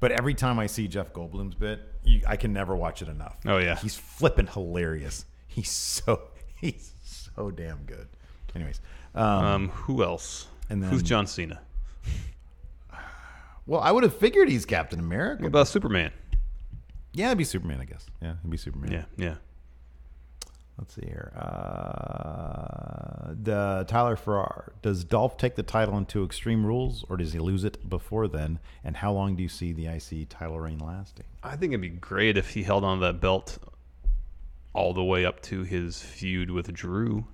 But every time I see Jeff Goldblum's bit, I can never watch it enough. Oh yeah, he's flipping hilarious. He's so damn good. Anyways, who else? And then, who's John Cena? Well, I would have figured he's Captain America. What about Superman? Yeah, it'd be Superman, I guess. Yeah, it'd be Superman. Yeah. Let's see here. The Tyler Farrar. Does Dolph take the title into Extreme Rules, or does he lose it before then? And how long do you see the IC title reign lasting? I think it'd be great if he held on to that belt all the way up to his feud with Drew.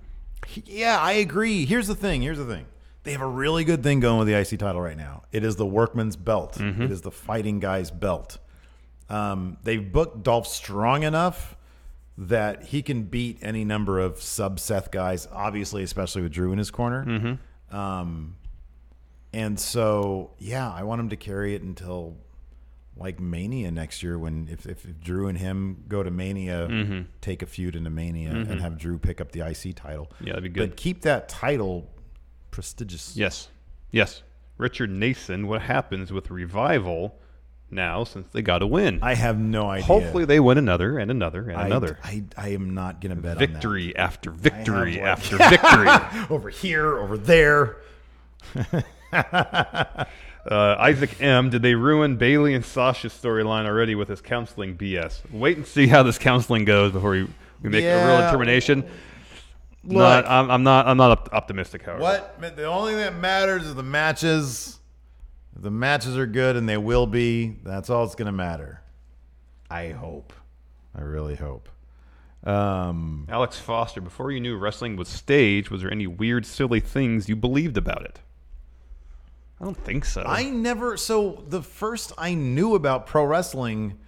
Yeah, I agree. Here's the thing. They have a really good thing going with the IC title right now. It is the workman's belt. It is the fighting guy's belt. They've booked Dolph strong enough that he can beat any number of sub-Seth guys, obviously, especially with Drew in his corner. Mm-hmm. And so, yeah, I want him to carry it until like Mania next year when if Drew and him go to Mania, take a feud into Mania and have Drew pick up the IC title. Yeah, that'd be good. But keep that title prestigious. Yes. Richard Nason, what happens with Revival now since they got a win? I have no idea. Hopefully they win another and another and another. I am not going to bet victory on that. after victory after victory. Over here, over there. Isaac M., did they ruin Bayley and Sasha's storyline already with this counseling BS? Wait and see how this counseling goes before we make a real determination. Look, I'm not optimistic, however. What? The only thing that matters is the matches. If the matches are good, and they will be, that's all that's going to matter. I hope. I really hope. Alex Foster, before you knew wrestling was stage, was there any weird, silly things you believed about it? I don't think so. So the first I knew about pro wrestling,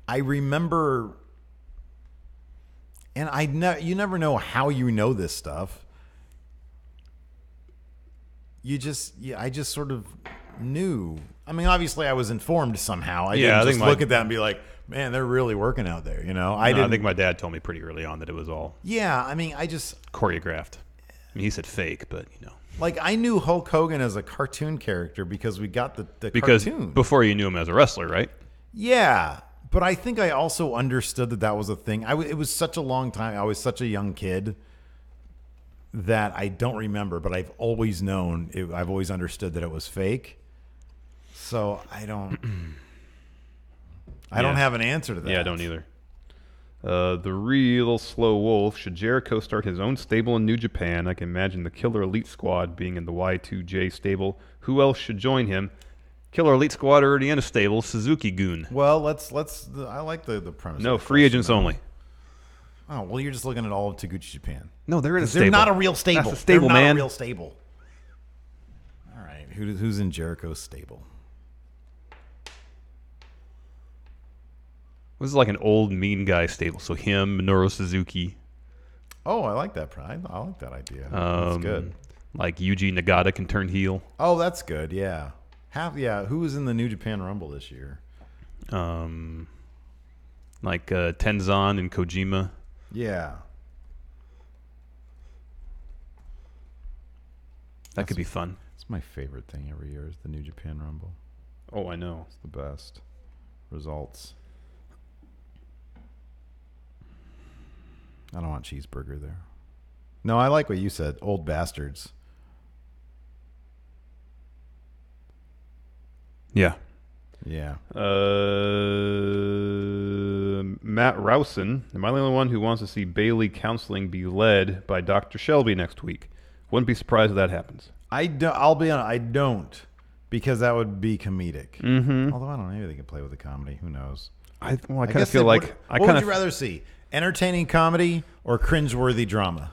I remember, and you never know how you know this stuff. I just sort of knew. I mean, obviously I was informed somehow. I didn't just look at that and be like, man, they're really working out there, you know? I think my dad told me pretty early on that it was all choreographed. I mean, he said fake, but you know. Like, I knew Hulk Hogan as a cartoon character because we got the because cartoon. Before you knew him as a wrestler, right? Yeah, but I think I also understood that was a thing. It was such a long time. I was such a young kid that I don't remember, but I've always known. I've always understood that it was fake. So I don't have an answer to that. Yeah, I don't either. The real slow wolf. Should Jericho start his own stable in New Japan? I can imagine the Killer Elite Squad being in the Y2J stable. Who else should join him? Killer Elite Squad are already in a stable. Suzuki-gun. Well, let's. I like the premise. No, free agents only. Oh, well, you're just looking at all of Taguchi Japan. No, they're in a stable. They're not a real stable. That's a stable, they're man. Not a real stable. All right, who's in Jericho's stable? This is like an old mean guy stable. So him, Minoru Suzuki. Oh, I like that. I like that idea. That's good. Like Yuji Nagata can turn heel. Oh, that's good. Yeah. Who was in the New Japan Rumble this year? Like Tenzan and Kojima. Yeah. That could be fun. It's my favorite thing every year is the New Japan Rumble. Oh, I know. It's the best. Results. I don't want cheeseburger there. No, I like what you said. Old bastards. Yeah. Yeah. Matt Rowson. Am I the only one who wants to see Bayley counseling be led by Dr. Shelby next week? Wouldn't be surprised if that happens. I'll be honest. I don't, because that would be comedic. Mm-hmm. Although I don't know. Maybe they can play with the comedy. Who knows? I kind of feel like... What would you rather see? Entertaining comedy or cringeworthy drama?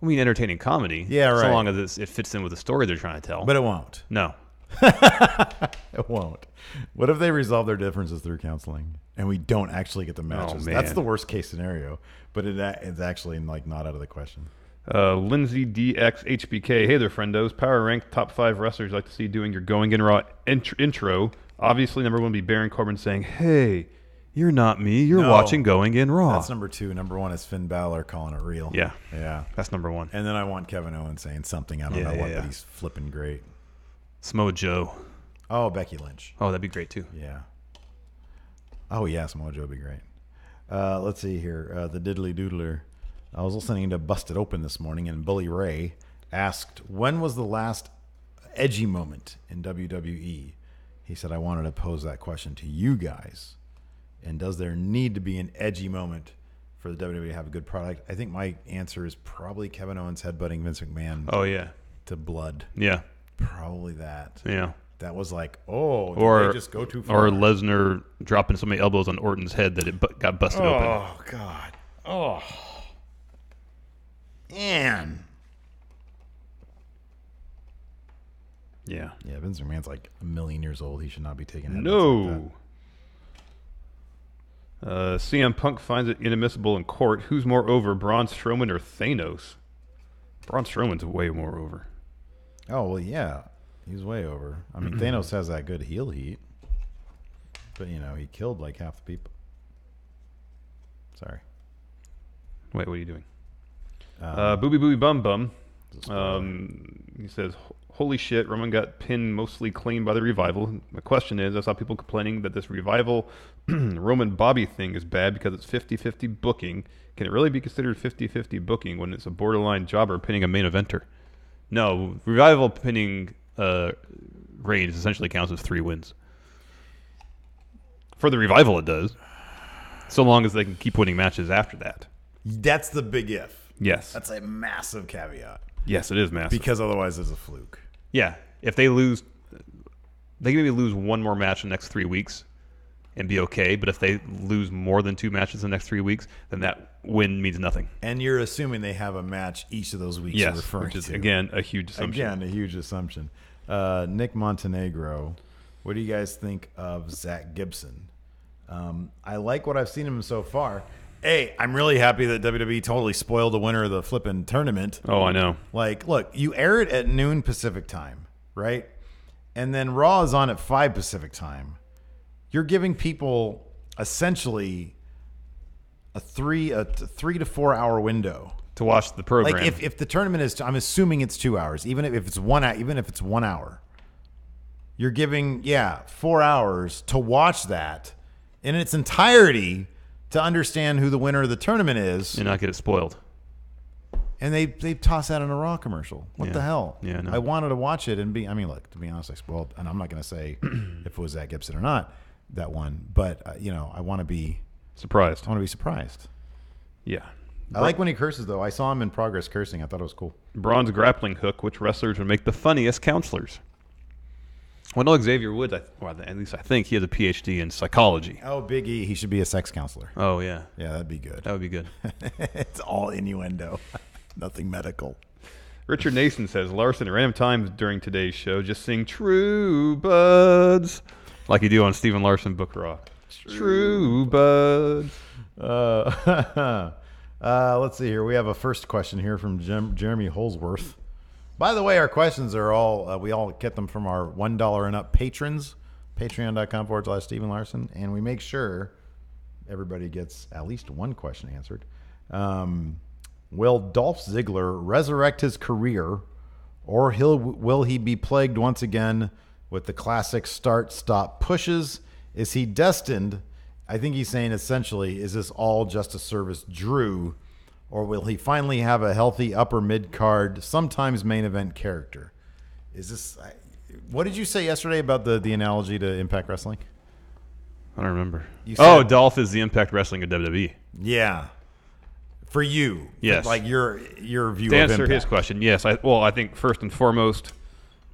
I mean, entertaining comedy. Yeah, right. So long as it fits in with the story they're trying to tell. But it won't. No. It won't. What if they resolve their differences through counseling and we don't actually get the matches? Man. That's the worst case scenario, but it's actually like not out of the question. Lindsay DX HBK. Hey there, friendos. Power rank top 5 wrestlers like to see doing your Going In Raw intro. Obviously, number 1 would be Baron Corbin saying, "Hey, you're not me. You're watching Going In Raw." That's number 2. Number 1 is Finn Balor calling it real. Yeah. Yeah. That's number 1. And then I want Kevin Owens saying something. I don't know what, but he's flipping great. Samoa Joe. Oh, Becky Lynch. Oh, that'd be great too. Yeah. Oh, yeah, Samoa Joe would be great. Let's see here. The Diddly Doodler. I was listening to Busted Open this morning, and Bully Ray asked, when was the last edgy moment in WWE? He said, I wanted to pose that question to you guys. And does there need to be an edgy moment for the WWE to have a good product? I think my answer is probably Kevin Owens headbutting Vince McMahon. Oh, yeah. To blood. Yeah. Probably that. Yeah. That was like, did they just go too far? Or Lesnar dropping so many elbows on Orton's head that it got busted open. Oh, God. Oh. Man. Yeah. Yeah, Vince McMahon's like 1 million years old. He should not be taking headbutts No. like CM Punk finds it inadmissible in court. Who's more over, Braun Strowman or Thanos? Braun Strowman's way more over. Oh, well, yeah. He's way over. I mean, Thanos has that good heel heat. But, he killed like half the people. Sorry. Wait, what are you doing? Booby Booby Bum Bum. He says, holy shit, Roman got pinned mostly clean by the Revival. My question is, I saw people complaining that this Revival Roman Bobby thing is bad because it's 50-50 booking. Can it really be considered 50-50 booking when it's a borderline jobber pinning a main eventer? No, Revival pinning Reigns essentially counts as 3 wins. For the Revival, it does. So long as they can keep winning matches after that. That's the big if. Yes. That's a massive caveat. Yes, it is massive. Because otherwise it's a fluke. Yeah. If they lose, they can maybe lose one more match in the next 3 weeks and be okay. But if they lose more than 2 matches in the next 3 weeks, then that win means nothing. And you're assuming they have a match each of those weeks. Yes, which is, again, a huge assumption. Nick Montenegro, what do you guys think of Zach Gibson? I like what I've seen him so far. Hey, I'm really happy that WWE totally spoiled the winner of the flipping tournament. Oh, I know. Like, look, you air it at noon Pacific time, right? And then Raw is on at 5 Pacific time. You're giving people essentially a 3 to 4 hour window to watch the program. Like if the tournament is, I'm assuming it's 2 hours, even if it's 1 hour. You're giving 4 hours to watch that in its entirety to understand who the winner of the tournament is and not get it spoiled. And they toss that in a Raw commeral. What the hell? Yeah, no. I wanted to watch it and look, to be honest, I spoiled, and I'm not going to say if it was Zach Gibson or not, that one, but I want to be surprised. I want to be surprised. Yeah. I like when he curses, though. I saw him in progress cursing. I thought it was cool. Braun's grappling hook. Which wrestlers would make the funniest counselors? Well, no, Xavier Woods, at least I think he has a PhD in psychology. Oh, Big E, he should be a sex counselor. Oh, yeah. Yeah, that'd be good. That would be good. It's all innuendo. Nothing medical. Richard Nason says, Larson, at random times during today's show, just sing True Buds, like you do on Stephen Larson Book Raw. True Buds. Let's see here. We have a first question here from Jeremy Holsworth. By the way, our questions are all, we all get them from our $1 and up patrons, patreon.com/Stephen Larson, and we make sure everybody gets at least one question answered. Will Dolph Ziggler resurrect his career, or will he be plagued once again with the classic start-stop pushes? Is he destined, I think he's saying essentially, is this all just to service Drew, or will he finally have a healthy upper mid-card, sometimes main event character? Is this... What did you say yesterday about the analogy to Impact Wrestling? I don't remember. Said, Dolph is the Impact Wrestling of WWE. Yeah. For you. Yes. Like your view of Impact. To answer his question, yes. I think first and foremost,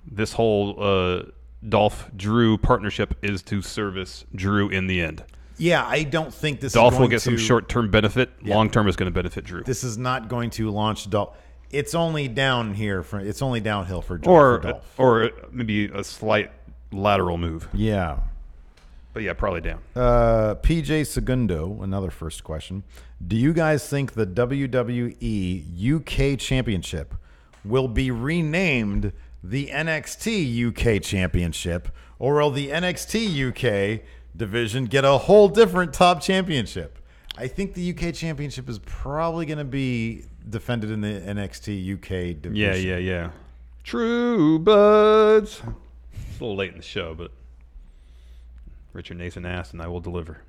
this whole Dolph-Drew partnership is to service Drew in the end. Yeah, I don't think this Dolph is going will get some short-term benefit. Yeah. Long-term is going to benefit Drew. This is not going to launch Dolph. It's only down here. It's only downhill for Dolph. Or maybe a slight lateral move. Yeah. But yeah, probably down. PJ Segundo, another first question. Do you guys think the WWE UK Championship will be renamed the NXT UK Championship, or will the NXT UK division get a whole different top championship? I think the UK Championship is probably going to be defended in the NXT UK division. Yeah. True Buds. It's a little late in the show, but Richard Nathan asked, and I will deliver.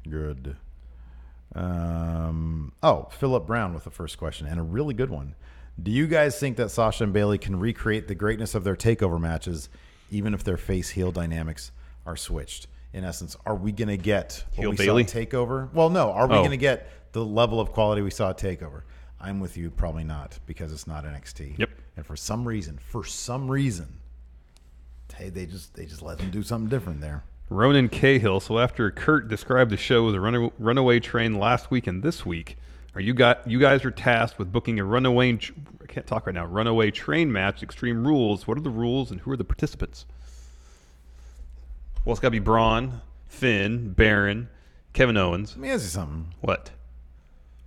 Good. Philip Brown with the first question, and a really good one. Do you guys think that Sasha and Bayley can recreate the greatness of their takeover matches, even if their face-heel dynamics are switched? In essence, are we going to get what we Bayley? saw at TakeOver? Well, no. Are we going to get the level of quality we saw at TakeOver? I'm with you. Probably not, because it's not NXT. Yep. And for some reason, hey, they just let them do something different there. Ronan Cahill. So after Kurt described the show as a runaway train last week and this week, you guys are tasked with booking a runaway train match, Extreme Rules. What are the rules and who are the participants? Well, it's got to be Braun, Finn, Baron, Kevin Owens. Let me ask you something. What?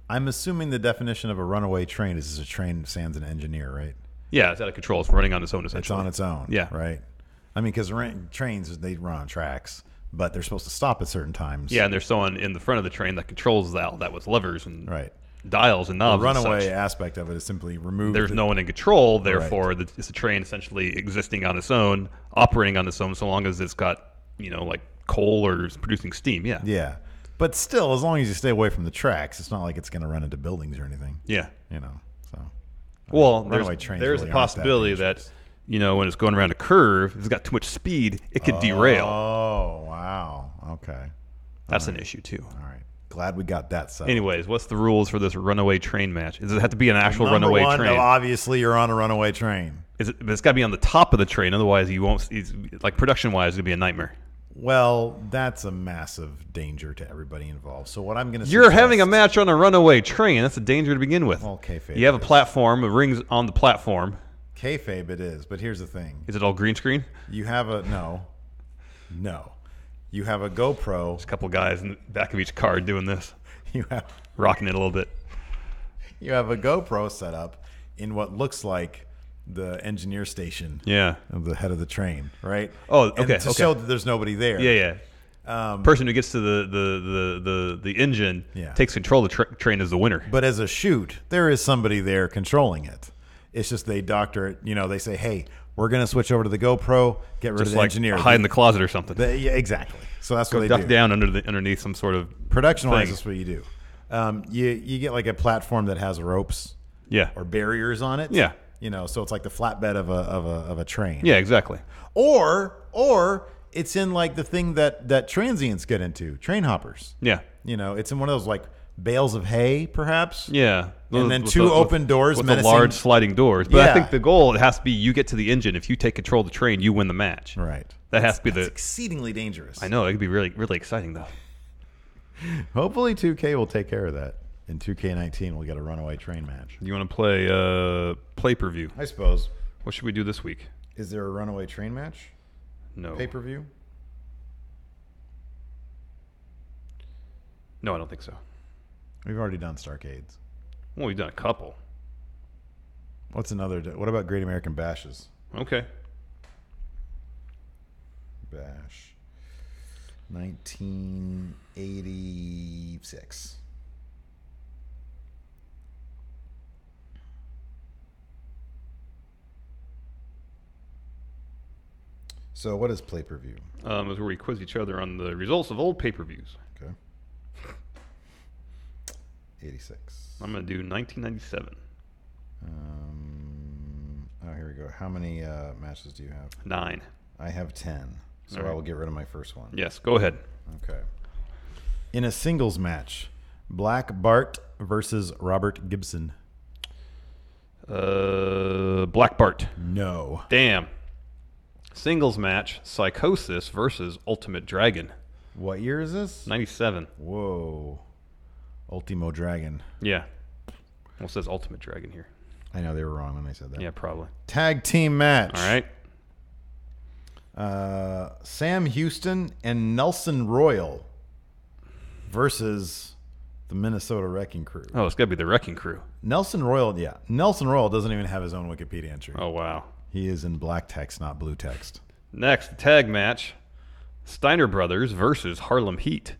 I'm assuming the definition of a runaway train is a train sans an engineer, right? Yeah, it's out of control. It's running on its own, essentially. It's on its own. Yeah. Right? I mean, because trains, they run on tracks, but they're supposed to stop at certain times. Yeah, and there's someone in the front of the train that controls that with levers and Right. dials and knobs. The runaway and such. aspect of it is simply removed. There's no one in control, therefore it's a train essentially existing on its own, operating on its own, so long as it's got, like coal or is producing steam. Yeah. Yeah. But still, as long as you stay away from the tracks, it's not like it's going to run into buildings or anything. Yeah. So. Well, runaway trains there's really a aren't possibility that, when it's going around a curve, if it's got too much speed, it could derail. Oh, wow. Okay. That's an issue, too. All right. Glad we got that settled. Anyways, what's the rules for this runaway train match? Does it have to be an actual Number runaway one, train? obviously, you're on a runaway train. But it's got to be on the top of the train, otherwise you won't. Like production-wise, it'd be a nightmare. Well, that's a massive danger to everybody involved. So what I'm going to You're having a match on a runaway train. That's a danger to begin with. Well, kayfabe. You have a it is. platform, the rings on the platform. Kayfabe it is, but here's the thing. Is it all green screen? You have a no. You have a GoPro. There's a couple guys in the back of each car doing this, You have rocking it a little bit. you have a GoPro set up in what looks like the engineer station. Yeah. Of the head of the train, right? Oh, And okay. to show that there's nobody there. Yeah. Person who gets to the engine takes control of the train is the winner. But as a shoot, there is somebody there controlling it. It's just they doctor it. They say, "Hey, we're going to switch over to the GoPro. Get rid Just of the like engineer. hide in the closet or something. Yeah, exactly. So that's what they Duck do. down underneath some sort of Production-wise, thing. that's what you do. You get like a platform that has ropes, or barriers on it. Yeah. So it's like the flatbed of a train. Yeah, exactly. Or it's in like the thing that transients get into, train hoppers. Yeah. It's in one of those like bales of hay, perhaps. Yeah. And then two open doors with the menacing. large sliding doors. But I Yeah. think the goal it has to be you get to the engine. If you take control of the train, you win the match. Right. That has to be That's exceedingly dangerous. I know it could be really really exciting though. Hopefully 2K will take care of that. In 2K19, we'll get a runaway train match. You want to play per view? I suppose. What should we do this week? Is there a runaway train match? No. Pay-per-view? No, I don't think so. We've already done Starcades. Well, we've done a couple. What's another? What about Great American Bashes? Okay. Bash. 1986. So what is pay-per-view? Is where we quiz each other on the results of old pay-per-views. Okay. 86. I'm going to do 1997. Here we go. How many matches do you have? 9. I have 10. So All right. I will get rid of my first one. Yes, go ahead. Okay. In a singles match, Black Bart versus Robert Gibson. Black Bart. No. Damn. Singles match, Psychosis versus Ultimate Dragon. What year is this? 97. Whoa. Ultimo Dragon. Yeah. Well, it says Ultimate Dragon here. I know they were wrong when they said that. Yeah, probably. Tag team match. All right. Sam Houston and Nelson Royal versus the Minnesota Wrecking Crew. Oh, it's got to be the Wrecking Crew. Nelson Royal, yeah. Nelson Royal doesn't even have his own Wikipedia entry. Oh, wow. He is in black text, not blue text. Next, tag match, Steiner Brothers versus Harlem Heat.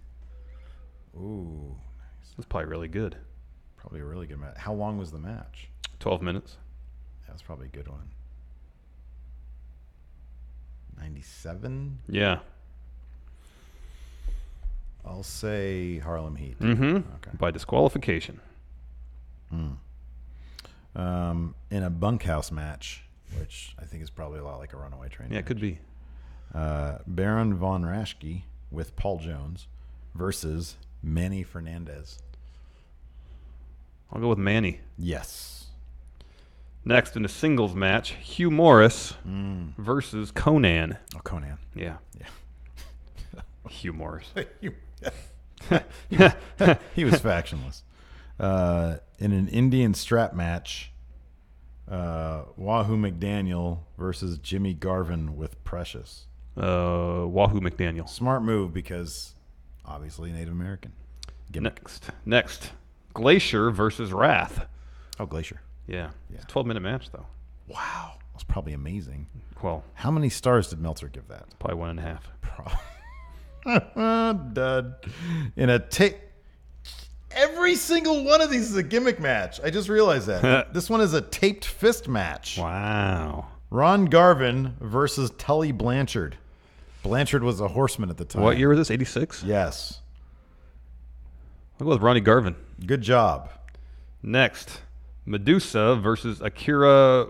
Ooh, That's probably really good. probably a really good match. How long was the match? 12 minutes. Yeah, that's probably a good one. 97? Yeah. I'll say Harlem Heat. Mm-hmm. Okay. By disqualification. In a bunkhouse match, which I think is probably a lot like a runaway train. Yeah, it could be. Baron von Raschke with Paul Jones versus Manny Fernandez. I'll go with Manny. Yes. Next, in a singles match, Hugh Morris versus Conan. Oh, Conan. Yeah. Yeah. Hugh Morris. he was factionless. In an Indian strap match, Wahoo McDaniel versus Jimmy Garvin with Precious. Wahoo McDaniel. Smart move because obviously Native American. Next, Glacier versus Wrath. Oh, Glacier. Yeah. It's a 12-minute match, though. Wow. That's probably amazing. Well, how many stars did Meltzer give that? Probably 1.5. Dud. In a every single one of these is a gimmick match. I just realized that. This one is a taped fist match. Wow. Ron Garvin versus Tully Blanchard. Blanchard was a horseman at the time. What year was this? 86? Yes. I'll go with Ronnie Garvin. Good job. Next, Medusa versus Akira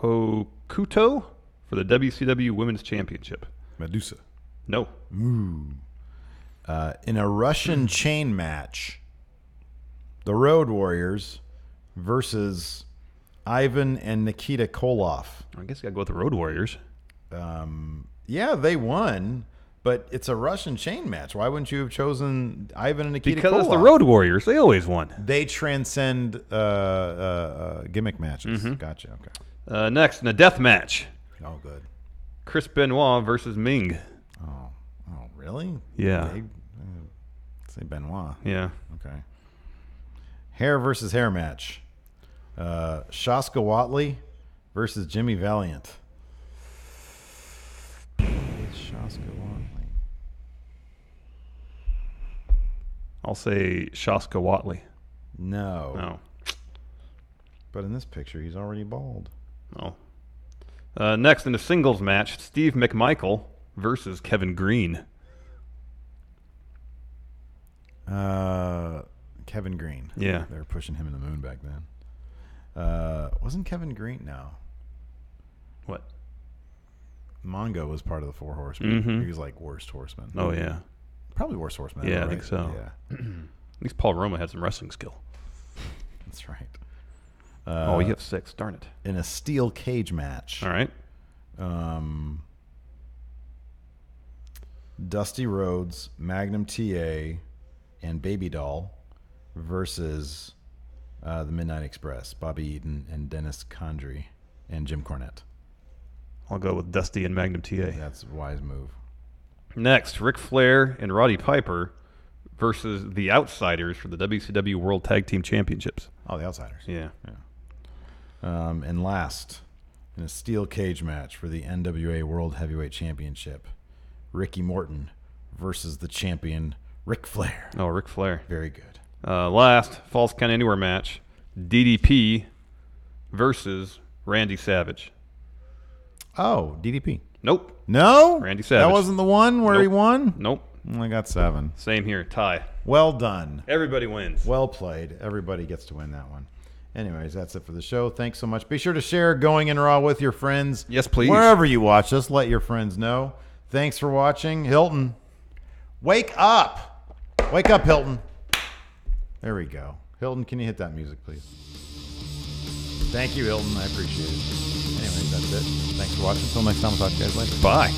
Hokuto for the WCW Women's Championship. Medusa. No. Ooh. In a Russian chain match, the Road Warriors versus Ivan and Nikita Koloff. I guess you got to go with the Road Warriors. Yeah, they won, but it's a Russian chain match. Why wouldn't you have chosen Ivan and Nikita Koloff? Because it's the Road Warriors. They always won. They transcend gimmick matches. Mm-hmm. Gotcha. Okay. Next, in a death match. Oh, good. Chris Benoit versus Ming. Oh, really? Yeah. Say Benoit. Yeah. Okay. Hair versus hair match. Shaska Watley versus Jimmy Valiant. Shaska Watley. I'll say Shaska Watley. No. But in this picture, he's already bald. Oh. Next, in a singles match, Steve McMichael versus Kevin Green. Kevin Green. Yeah. They were pushing him in the moon back then. Wasn't Kevin Green? No. What? Mongo was part of the Four Horsemen. Mm-hmm. He was like worst horseman. Oh, yeah. Probably worst horseman. Yeah, right? I think so. Yeah. At least Paul Roma had some wrestling skill. That's right. You have 6. Darn it. In a steel cage match. All right. Dusty Rhodes, Magnum TA, and Baby Doll versus the Midnight Express, Bobby Eaton and Dennis Condrey and Jim Cornette. I'll go with Dusty and Magnum TA. That's a wise move. Next, Ric Flair and Roddy Piper versus the Outsiders for the WCW World Tag Team Championships. Oh, the Outsiders. Yeah. And last, in a steel cage match for the NWA World Heavyweight Championship, Ricky Morton versus the champion Ric Flair. Oh, Ric Flair. Very good. Last, Falls Count Anywhere match, DDP versus Randy Savage. Oh, DDP. Nope. No? Randy Savage. That wasn't the one where he won? Nope. I got 7. Same here. Tie. Well done. Everybody wins. Well played. Everybody gets to win that one. Anyways, that's it for the show. Thanks so much. Be sure to share Going in Raw with your friends. Yes, please. Wherever you watch us, let your friends know. Thanks for watching. Hilton, wake up. Wake up, Hilton. There we go. Hilton, can you hit that music, please? Thank you, Hilton. I appreciate it. Anyways, that's it. Thanks for watching. Until next time, we'll talk to you guys later. Bye.